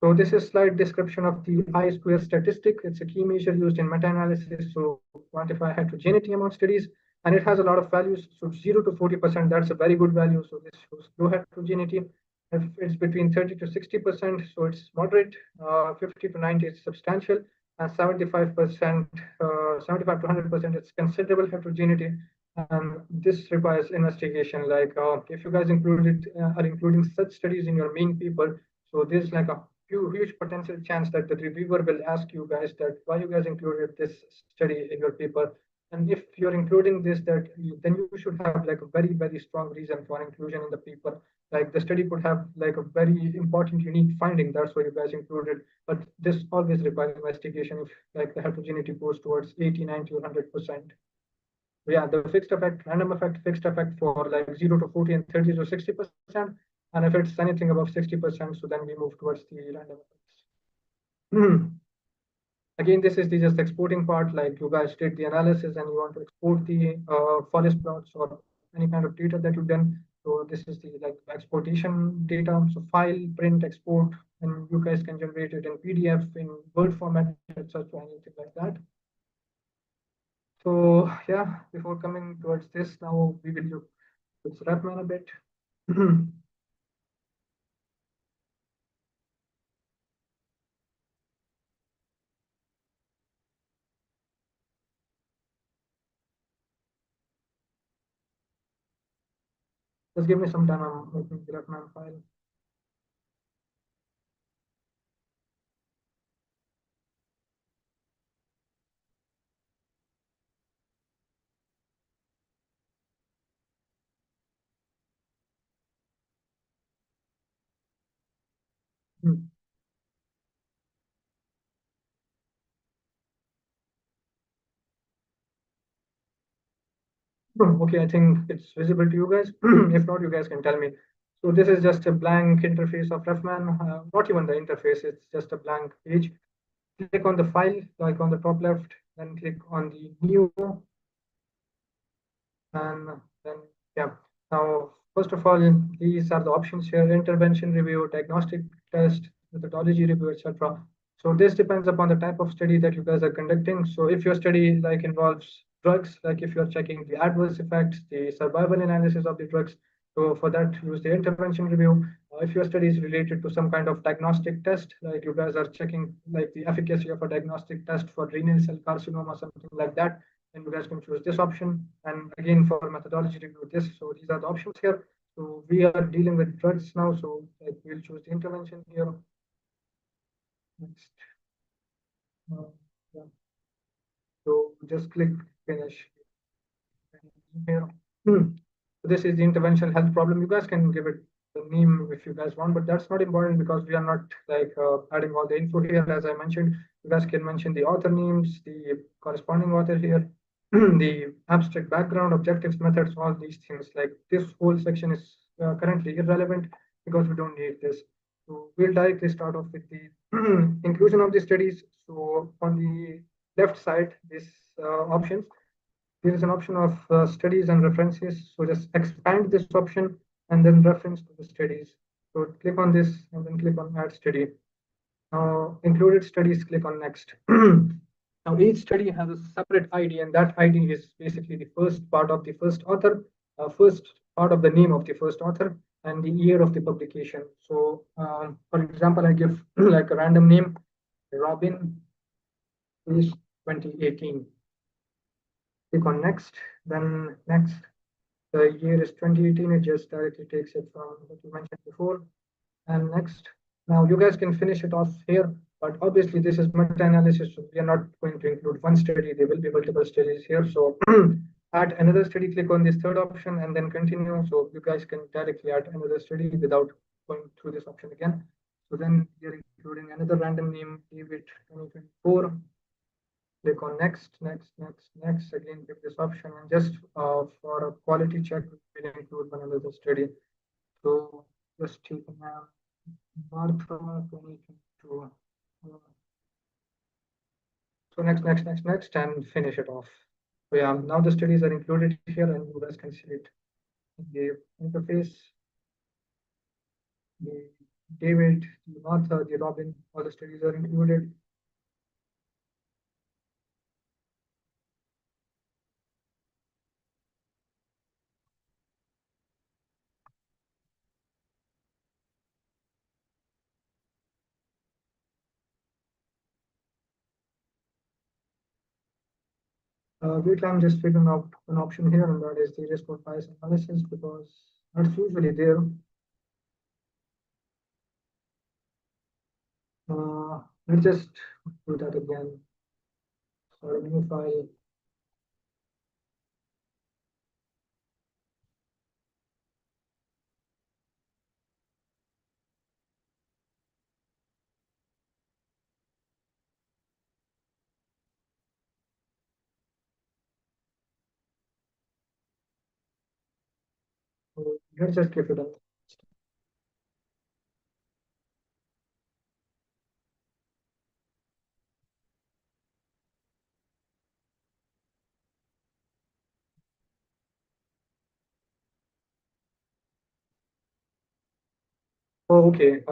So this is slide description of the I-square statistic. It's a key measure used in meta-analysis to quantify heterogeneity among studies, and it has a lot of values. So 0 to 40%, that's a very good value. So this shows low heterogeneity. If it's between 30 to 60%, so it's moderate. 50 to 90 is substantial, and 75%, 75 to 100%, it's considerable heterogeneity. And this requires investigation. Like if you guys are including such studies in your main paper, so there's like a huge potential chance that the reviewer will ask you guys that why you guys included this study in your paper. And if you're including this, then you should have like a very strong reason for inclusion in the paper. Like the study could have like a very important unique finding, that's why you guys included. But this always requires investigation if like the heterogeneity goes towards 80, 90, or 100%. Yeah, the fixed effect, random effect, fixed effect for like 0 to 40 and 30 to 60%. And if it's anything above 60%, so then we move towards the random effects. Again, this is the just exporting part. Like you guys did the analysis and you want to export the forest plots or any kind of data that you've done. So this is the like exportation data. So file, print, export, and you guys can generate it in PDF, in Word format, etc., anything like that. So yeah, before coming towards this, now we will look at RevMan a bit. Just give me some time. I'm opening the RevMan file. Okay, I think it's visible to you guys. If not, you guys can tell me. So this is just a blank interface of RevMan. Not even the interface, it's just a blank page. Click on the file, like on the top left, then click on the new, and then yeah. Now, first of all, these are the options here: intervention review, diagnostic test, methodology review, etc. So this depends upon the type of study that you guys are conducting. So if your study like involves drugs, like if you're checking the adverse effects, the survival analysis of the drugs, so for that, use the intervention review. If your study is related to some kind of diagnostic test, like you guys are checking like the efficacy of a diagnostic test for renal cell carcinoma, something like that, then you guys can choose this option. And again, for methodology review, this. So these are the options here. So we are dealing with drugs now, so like we'll choose the intervention here. Next. Yeah. So just click finish here. So this is the intervention health problem. You guys can give it the name if you guys want, but that's not important because we are not like adding all the info here. As I mentioned, you guys can mention the author names, the corresponding author here, the abstract background, objectives, methods, all these things. Like this whole section is currently irrelevant because we don't need this. So we'll directly start off with the inclusion of the studies. So on the left side, this options, there is an option of studies and references. So just expand this option and then reference to the studies. So click on this and then click on add study. Now included studies, click on next. Now each study has a separate ID, and that ID is basically the first part of the first author, first part of the name of the first author. and the year of the publication. So, for example, I give like a random name, Robin is 2018. Click on next, then next. The year is 2018. It just directly takes it from what you mentioned before. And next, now you guys can finish it off here, but obviously this is meta-analysis, so we are not going to include one study. There will be multiple studies here. So add another study, click on this third option and then continue. So you guys can directly add another study without going through this option again. So then we are including another random name, David 2024. Click on next, next, next, next. Again, give this option, and just for a quality check, we'll include one another study. So just take a Martha 2022. So next, and finish it off. So yeah, now the studies are included here, and you guys can see it in the interface. The David, the Martha, the Robin, all the studies are included. Wait, I'm just figuring out an option here, and that is the risk of bias analysis, because that's usually there. Let's just do that again. So new file. So let's just give it a Oh, okay.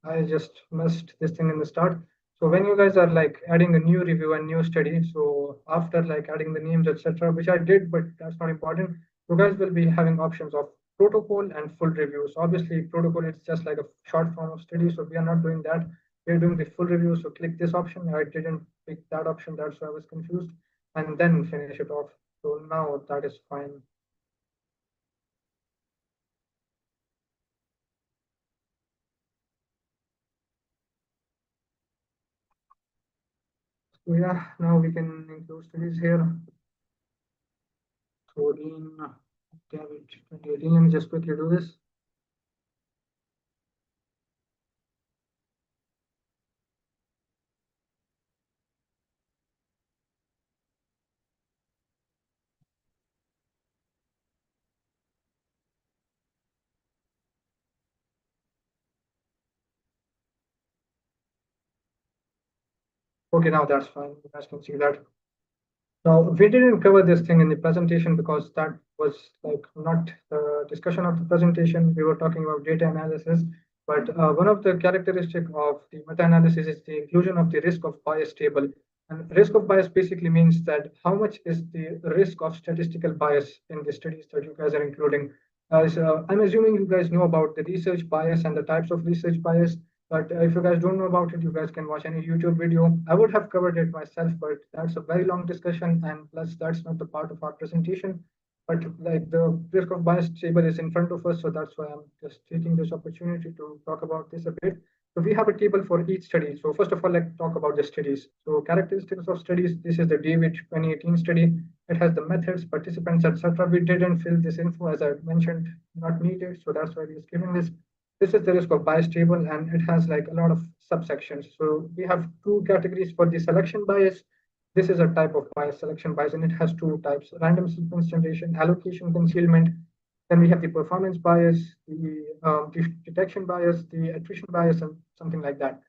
I just missed this thing in the start. So when you guys are like adding a new review and new study, so after like adding the names, etc., which I did, but that's not important. You guys will be having options of protocol and full review. So obviously, protocol it's just like a short form of study. So we are not doing that. We're doing the full review. So click this option. I didn't pick that option. That's why I was confused. And then finish it off. So now that is fine. So yeah, now we can include studies here. So in David 2018, let me just quickly do this. Okay, now that's fine. You guys can see that. Now, we didn't cover this thing in the presentation because that was like not the discussion of the presentation. We were talking about data analysis, but one of the characteristics of the meta-analysis is the inclusion of the risk of bias table. And risk of bias basically means that how much is the risk of statistical bias in the studies that you guys are including. So I'm assuming you guys know about the research bias and the types of research bias. But if you guys don't know about it, you guys can watch any YouTube video. I would have covered it myself, but that's a very long discussion, and plus that's not the part of our presentation. But like the risk of bias table is in front of us, so that's why I'm just taking this opportunity to talk about this a bit. So we have a table for each study. So first of all, let's talk about the studies. So characteristics of studies. This is the David 2018 study. It has the methods, participants, etc. We didn't fill this info as I mentioned, not needed. So that's why we're skipping this. This is the risk of bias table, and it has like a lot of subsections. So we have two categories for the selection bias. This is a type of bias, selection bias, and it has two types: random sequence generation, allocation concealment. Then we have the performance bias, the detection bias, the attrition bias, and something like that.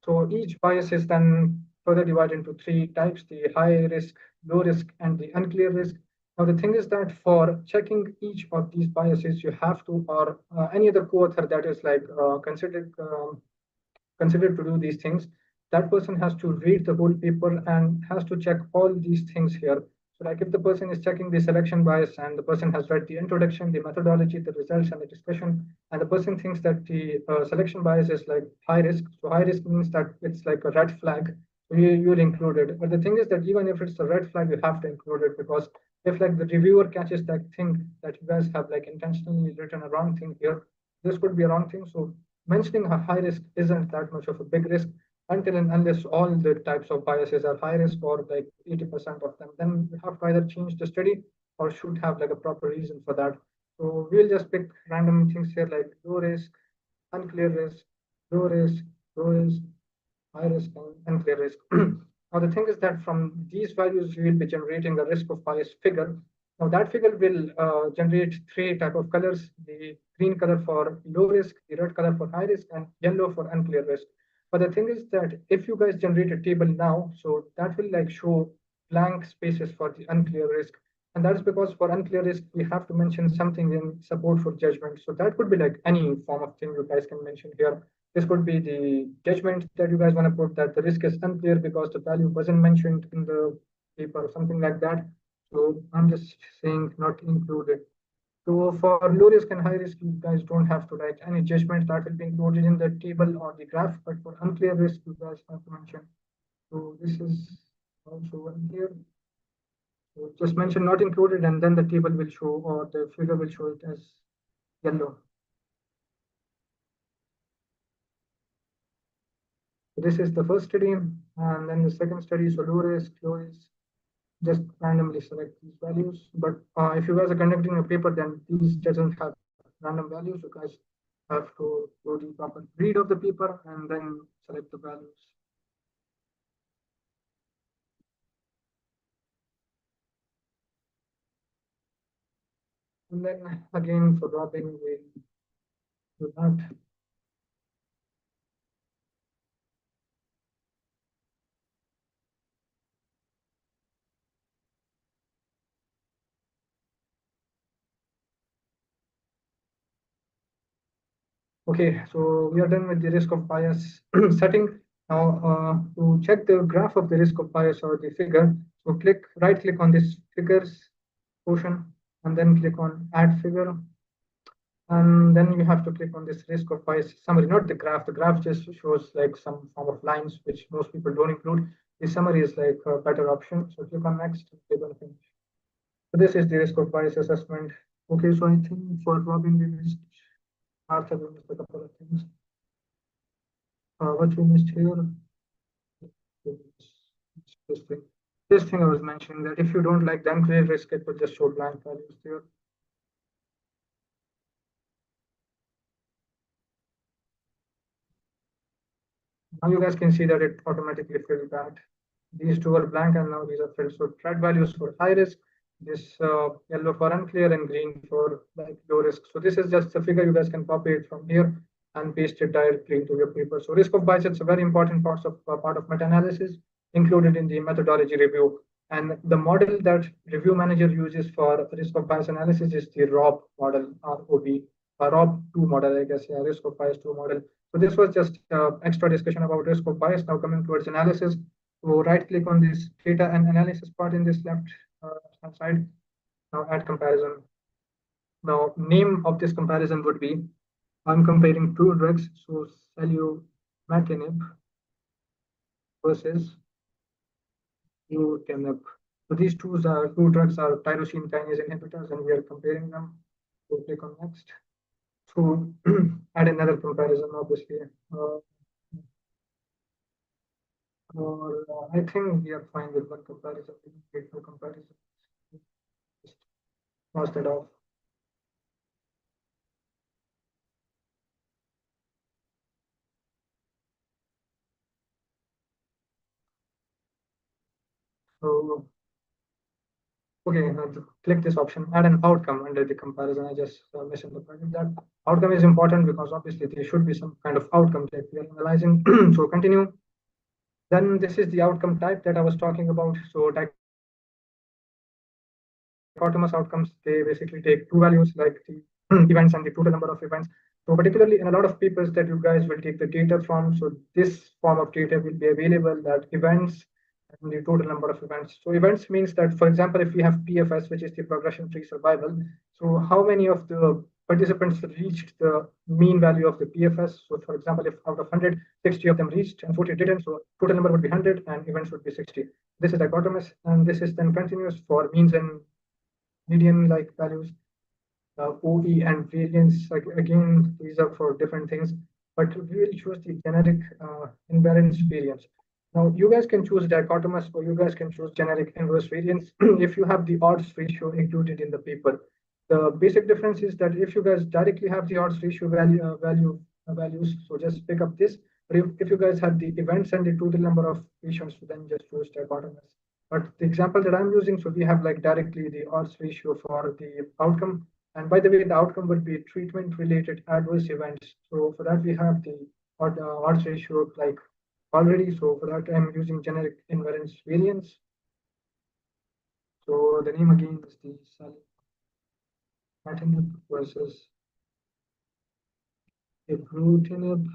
So each bias is then further divided into three types: the high risk, low risk, and the unclear risk. Now, the thing is that for checking each of these biases, you have to, or any other co-author that is like considered to do these things, that person has to read the whole paper and has to check all these things here. So like if the person is checking the selection bias and the person has read the introduction, the methodology, the results, and the discussion, and the person thinks that the selection bias is like high risk. So high risk means that it's like a red flag. So you'll include it. But the thing is that even if it's a red flag, you have to include it because if like the reviewer catches that thing that you guys have like intentionally written a wrong thing here, this could be a wrong thing. So mentioning a high risk isn't that much of a big risk until and unless all the types of biases are high risk or like 80% of them, then you have to either change the study or should have like a proper reason for that. So we'll just pick random things here like low risk, unclear risk, low risk, low risk, high risk, and unclear risk. Now the thing is that from these values we will be generating a risk of bias figure. Now that figure will generate three type of colors: the green color for low risk, the red color for high risk, and yellow for unclear risk. But the thing is that if you guys generate a table now, so that will like show blank spaces for the unclear risk. And that's because for unclear risk, we have to mention something in support for judgment. So that could be like any form of thing you guys can mention here. This could be the judgment that you guys want to put that the risk is unclear because the value wasn't mentioned in the paper or something like that. So I'm just saying not included. So for low risk and high risk, you guys don't have to write any judgment that will be included in the table or the graph, but for unclear risk, you guys have to mention. So this is also unclear. So just mention not included and then the table will show or the figure will show it as yellow. So this is the first study and then the second study. So low risk, just randomly select these values. But if you guys are conducting a paper, then these doesn't have random values. You guys have to do the proper read of the paper and then select the values. And then again for dropping, we do that. Okay, so we are done with the risk of bias setting. Now, to check the graph of the risk of bias or the figure, so right click on this figures portion and then click on add figure. And then you have to click on this risk of bias summary, not the graph. The graph just shows like some form of lines, which most people don't include. The summary is like a better option. So click on next, click on finish. So this is the risk of bias assessment. Okay, so I think for Robin, we missed Arthur, we missed a couple of things. What we missed here? This thing. This thing I was mentioning that if you don't like the unclear risk, it will just show blank values there. Now you guys can see that it automatically filled that. These two are blank and now these are filled. So red values for high risk, this yellow for unclear and green for like low risk. So this is just a figure you guys can copy it from here and paste it directly into your paper. So risk of bias, it's a very important part of meta-analysis included in the methodology review. And the model that review manager uses for risk of bias analysis is the ROB model, ROB, ROB2 model, I guess, yeah, risk of bias 2 model. So this was just extra discussion about risk of bias. Now coming towards analysis. So right click on this data and analysis part in this left hand side. Now add comparison. Now name of this comparison would be, I'm comparing two drugs. So selumetinib versus utinib. So these two drugs are tyrosine kinase inhibitors and we are comparing them. So click on next. So add another comparison, obviously. I think we are fine with one comparison. We don't get no comparison. Just cross that off. So, okay, now to click this option, add an outcome under the comparison. I just misinterpreted that. Outcome is important because obviously there should be some kind of outcome that we are analyzing. So continue. Then this is the outcome type that I was talking about. So dichotomous outcomes, they basically take two values like the events and the total number of events. So particularly in a lot of papers that you guys will take the data from. So this form of data will be available that events and the total number of events. So events means that, for example, if we have PFS, which is the progression-free survival, so how many of the participants reached the mean value of the PFS? So for example, if out of 100, 60 of them reached and 40 didn't, so total number would be 100 and events would be 60. This is dichotomous, and this is then continuous for means and median like values. OE and variance, like again, these are for different things, but we will choose the generic invariance variance. Now, you guys can choose dichotomous or you guys can choose generic inverse variance if you have the odds ratio included in the paper. The basic difference is that if you guys directly have the odds ratio values, so just pick up this. But if you guys have the events and the total number of patients, then just choose dichotomous. But the example that I'm using, so we have like directly the odds ratio for the outcome. And by the way, the outcome would be treatment-related adverse events. So for that, we have the odds ratio like already. So for that, I'm using generic invariance variance. So the name again is the salimatinib versus ibrutinib.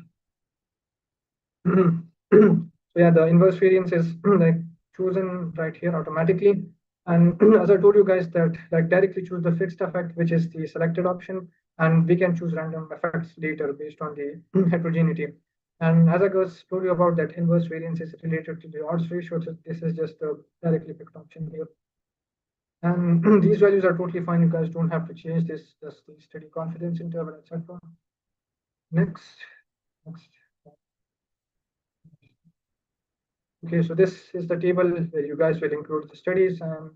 So yeah, the inverse variance is like chosen right here automatically. And as I told you guys that like directly choose the fixed effect, which is the selected option, and we can choose random effects later based on the heterogeneity. And as I guys told you about that inverse variance is related to the odds ratio, so this is just a directly picked option here. And these values are totally fine. You guys don't have to change this, just the steady confidence interval, etc. Next. Okay, so this is the table where you guys will include the studies and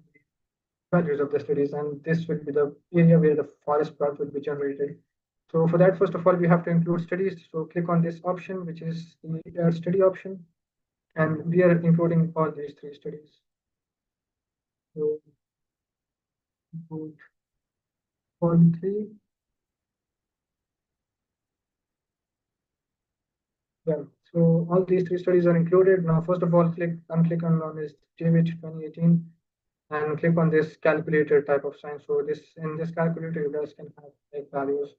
values of the studies, and this will be the area where the forest plot will be generated. So for that, first of all, we have to include studies. So click on this option, which is the add study option, and we are including all these 3 studies. So include all 3. Yeah, so all these 3 studies are included. Now, first of all, unclick on this David 2018 and click on this calculator type of sign. So in this calculator, you guys can have like values.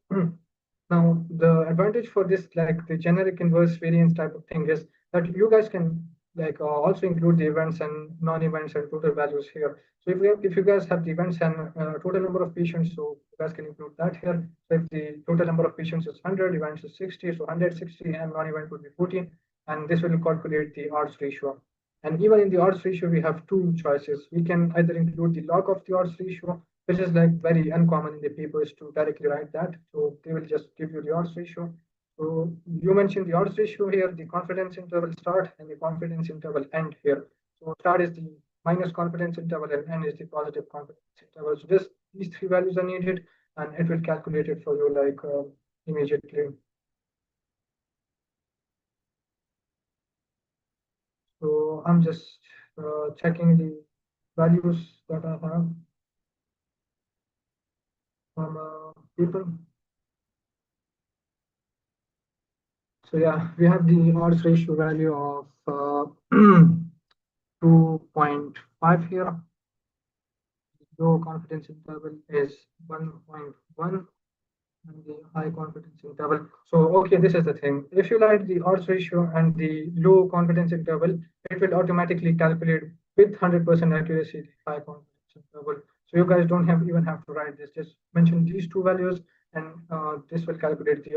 Now, the advantage for this, like the generic inverse variance type of thing, is that you guys can like also include the events and non-events and total values here. So if you guys have the events and total number of patients, so you guys can include that here. So if the total number of patients is 100, events is 60, so 160, and non-event would be 14, and this will calculate the odds ratio. And even in the odds ratio, we have 2 choices. We can either include the log of the odds ratio, which is like very uncommon in the papers to directly write that. So they will just give you the odds ratio. So you mentioned the odds ratio here, the confidence interval start and the confidence interval end here. So start is the minus confidence interval and end is the positive confidence interval. So these 3 values are needed, and it will calculate it for you like immediately. So I'm just checking the values that I have from people. So yeah, we have the odds ratio value of 2.5 here. Low confidence interval is 1.1 and the high confidence interval. So okay, this is the thing. If you like the odds ratio and the low confidence interval, it will automatically calculate with 100% accuracy the high confidence interval. So you guys don't even have to write this. Just mention these 2 values, and this will calculate the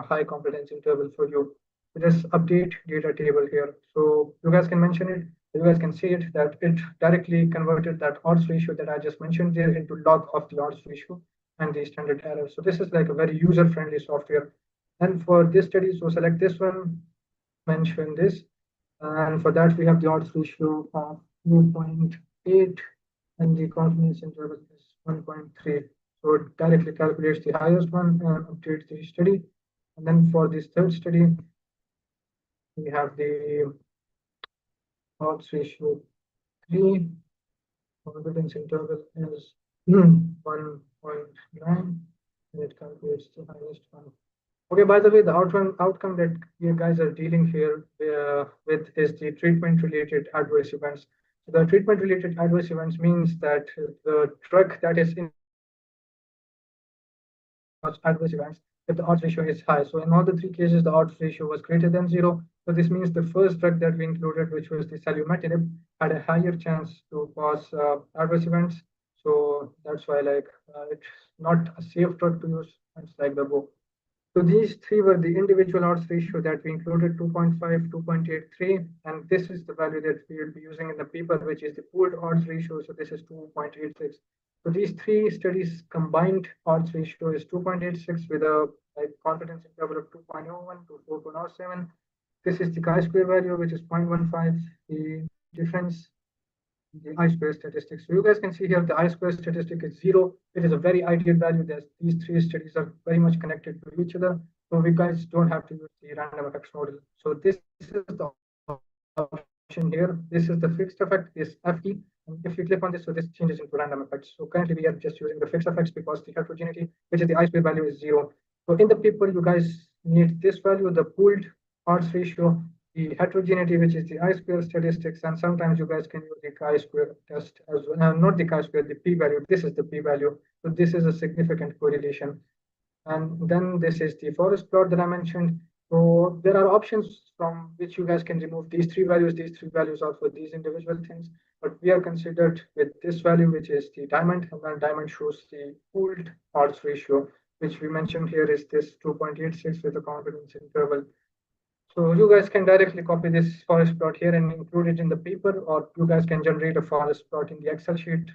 high confidence interval for you. So just update data table here. So you guys can mention it. You guys can see it that it directly converted that odds ratio that I just mentioned there into log of the odds ratio and the standard error. So this is like a very user-friendly software. And for this study, so select this one, mention this. And for that, we have the odds ratio of 2.8 and the confidence interval is 1.3. So it directly calculates the highest one and updates the study. And then for this third study, we have the odds ratio 3. Confidence interval is 1.9, and it calculates the highest one. Okay, by the way, the outcome that you guys are dealing here with is the treatment-related adverse events. So the treatment-related adverse events means that the drug that is in adverse events if the odds ratio is high. So in all the 3 cases, the odds ratio was greater than 0. So this means the first drug that we included, which was the salumetinib, had a higher chance to cause adverse events. So that's why it's not a safe drug to use. It's like the book. So these three were the individual odds ratio that we included 2.5, 2.83, and this is the value that we will be using in the paper, which is the pooled odds ratio. So this is 2.86. So these three studies combined odds ratio is 2.86 with a confidence interval of 2.01 to 4.07. This is the chi-square value, which is 0.15. The difference the I-square statistics. So you guys can see here the I-square statistic is 0. It is a very ideal value. These three studies are very much connected to each other. So we guys don't have to use the random effects model. So this is the option here. This is the fixed effect, this FE. And if you click on this, so this changes into random effects. So currently we are just using the fixed effects because the heterogeneity, which is the I-square value, is 0. So in the paper, you guys need this value, the pooled odds ratio, the heterogeneity, which is the I-square statistics, and sometimes you guys can use the chi-square test as well. Not the chi-square, the p-value. This is the p-value. So this is a significant correlation. And then this is the forest plot that I mentioned. So there are options from which you guys can remove these three values. These three values are for these individual things, but we are considered with this value, which is the diamond, and then diamond shows the pooled odds ratio, which we mentioned here is this 2.86 with a confidence interval. So you guys can directly copy this forest plot here and include it in the paper, or you guys can generate a forest plot in the Excel sheet,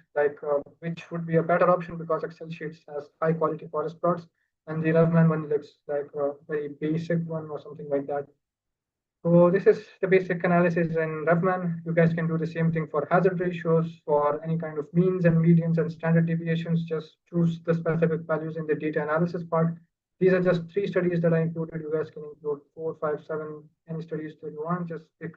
which would be a better option because Excel sheets has high quality forest plots, and the RevMan one looks like a very basic one or something like that. So this is the basic analysis in RevMan. You guys can do the same thing for hazard ratios, for any kind of means and medians and standard deviations. Just choose the specific values in the data analysis part. These are just three studies that I included. You guys can include 4, 5, 7, any studies that you want. Just pick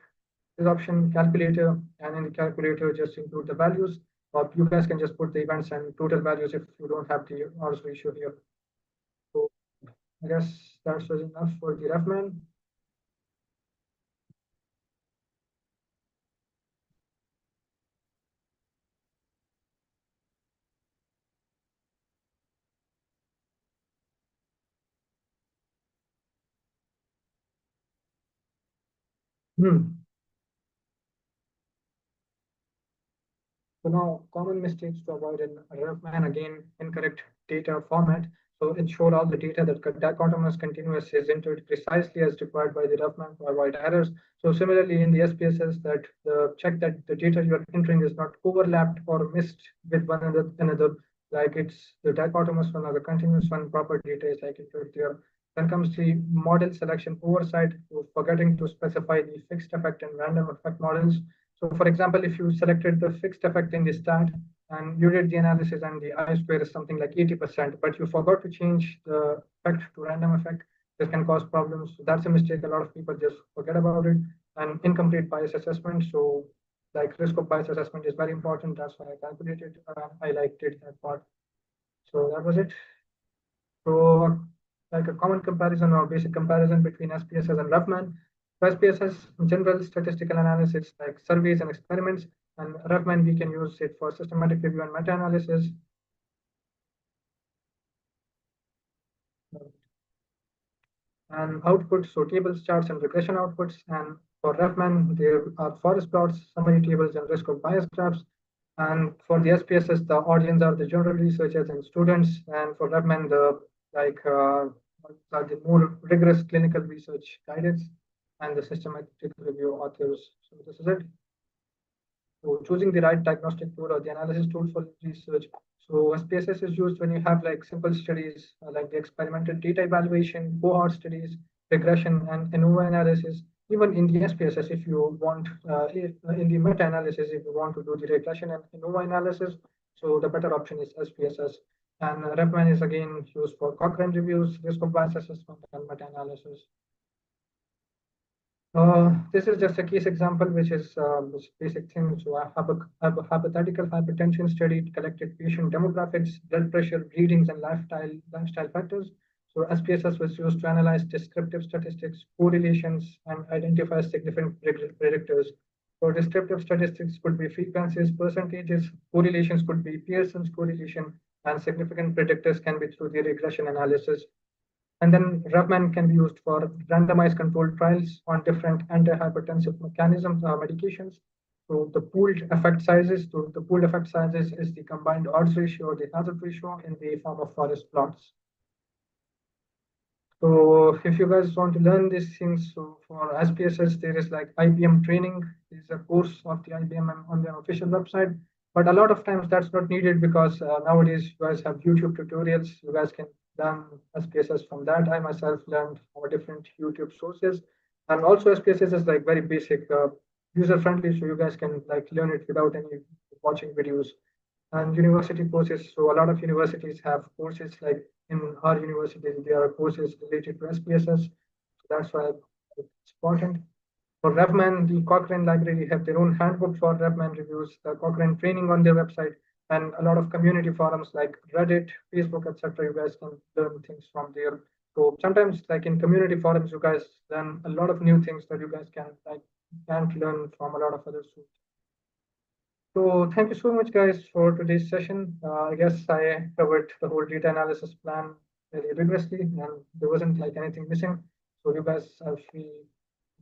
this option, calculator, and in the calculator, just include the values. Or you guys can just put the events and total values if you don't have the odds ratio here. So I guess that was enough for the RevMan. So now common mistakes to avoid in RevMan, again, incorrect data format. So ensure all the data that dichotomous continuous is entered precisely as required by the RevMan to avoid errors. So similarly in the SPSS, that check that the data you are entering is not overlapped or missed with one another, like it's the dichotomous one or the continuous one, proper data is like entered there. Then comes the model selection oversight, so forgetting to specify the fixed effect and random effect models. So for example, if you selected the fixed effect in the stat and you did the analysis and the I-square is something like 80%, but you forgot to change the effect to random effect, this can cause problems. So that's a mistake. A lot of people just forget about it. And incomplete bias assessment. So like risk of bias assessment is very important. That's why I calculated, I liked it, that part. So that was it. So like a common comparison or basic comparison between SPSS and RevMan. So SPSS, general statistical analysis like surveys and experiments, and RevMan, we can use it for systematic review and meta-analysis. And outputs, so tables, charts, and regression outputs. And for RevMan, there are forest plots, summary tables, and risk of bias graphs. And for the SPSS, the audience are the general researchers and students. And for RevMan, the more rigorous clinical research guidance and the systematic review authors. So this is it. So choosing the right diagnostic tool or the analysis tool for research. So SPSS is used when you have like simple studies like the experimental data evaluation, cohort studies, regression, and ANOVA analysis. Even in the SPSS, if you want, in the meta-analysis, if you want to do the regression and ANOVA analysis, so the better option is SPSS. And RevMan is again used for Cochrane reviews, risk of bias assessment, and meta-analysis. This is just a case example, which is this basic thing. So I have a hypothetical hypertension study, collected patient demographics, blood pressure, readings, and lifestyle factors. So SPSS was used to analyze descriptive statistics, correlations, and identify significant predictors. So descriptive statistics could be frequencies, percentages, correlations could be Pearson's correlation, and significant predictors can be through the regression analysis. And then RevMan can be used for randomized controlled trials on different antihypertensive mechanisms, medications. So the pooled effect sizes, is the combined odds ratio or the hazard ratio in the form of forest plots. So if you guys want to learn these things, so for SPSS, there is like IBM training. There's a course of the IBM on their official website. But a lot of times that's not needed because nowadays you guys have YouTube tutorials. You guys can learn SPSS from that. I myself learned from different YouTube sources. And also SPSS is like very basic, user friendly, so you guys can like learn it without any watching videos. And university courses. So a lot of universities have courses like in our university, there are courses related to SPSS. So that's why it's important. For RevMan, the Cochrane library have their own handbook for RevMan reviews, the Cochrane training on their website, and a lot of community forums like Reddit, Facebook, etc. You guys can learn things from there. So sometimes, like in community forums, you guys learn a lot of new things that you guys can't learn from a lot of other sources. So thank you so much, guys, for today's session. I guess I covered the whole data analysis plan really rigorously, and there wasn't like anything missing. So you guys are free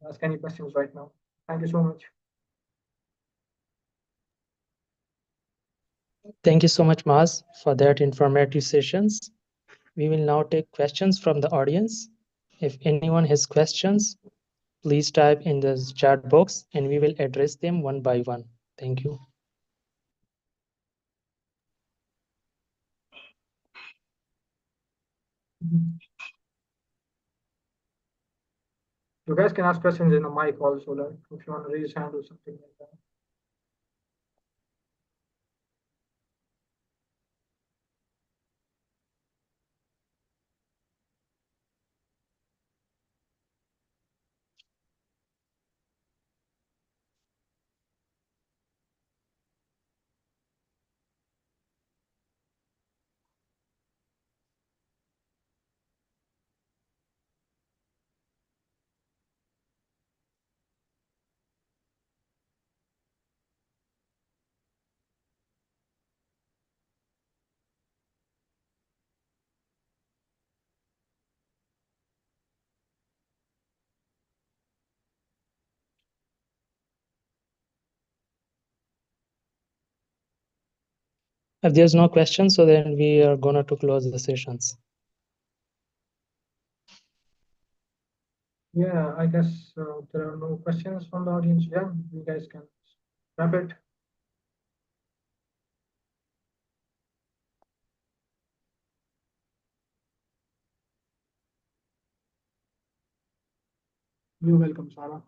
to ask any questions right now. Thank you so much. Thank you so much, Maaz, for that informative sessions. We will now take questions from the audience. If anyone has questions, please type in the chat box and we will address them one by one. Thank you. You guys can ask questions in the mic also, like if you want to raise hand or something like that. If there's no questions, so then we are gonna to close the sessions. Yeah, I guess there are no questions from the audience. Yeah, you guys can wrap it. You're welcome, Sarah.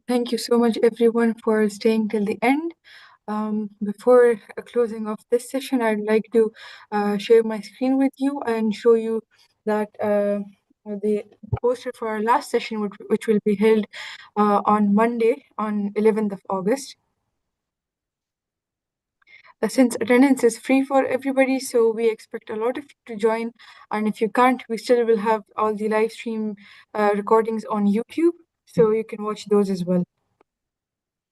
Thank you so much, everyone, for staying till the end. Before closing off this session, I'd like to share my screen with you and show you that the poster for our last session, which will be held on Monday, on 11th of August. Since attendance is free for everybody, so we expect a lot of you to join. And if you can't, we still will have all the live stream recordings on YouTube, so you can watch those as well.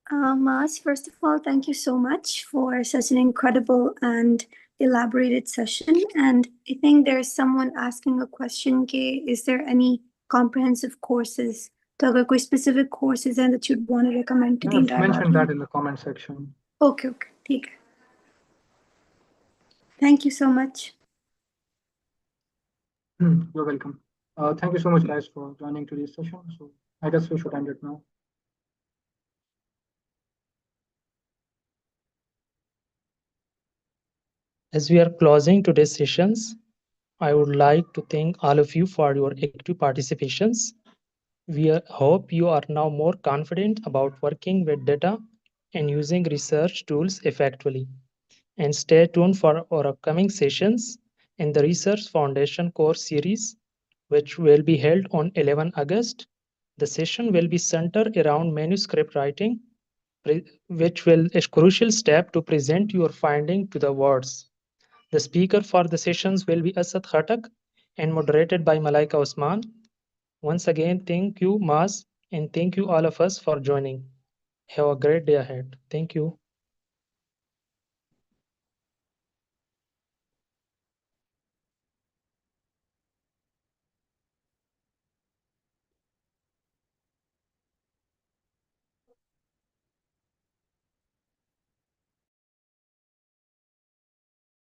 Maaz, first of all, thank you so much for such an incredible and elaborated session. And I think there's someone asking a question, is there any comprehensive courses, तो अगर कोई specific courses हैं that you'd want to recommend to the I've entire mentioned that audience? in the comment section. Okay, ठीक है. Thank you so much. You're welcome. Thank you so much, guys, for joining today's session. So I guess we should end it now. As we are closing today's sessions, I would like to thank all of you for your active participations. We hope you are now more confident about working with data and using research tools effectively. And stay tuned for our upcoming sessions in the Research Foundation course series, which will be held on 11 August. The session will be centered around manuscript writing, which will a crucial step to present your finding to the words. The speaker for the sessions will be Asad Khatak. and moderated by Malaika Osman. Once again, thank you, Maaz, and thank you all of us for joining. Have a great day ahead. Thank you.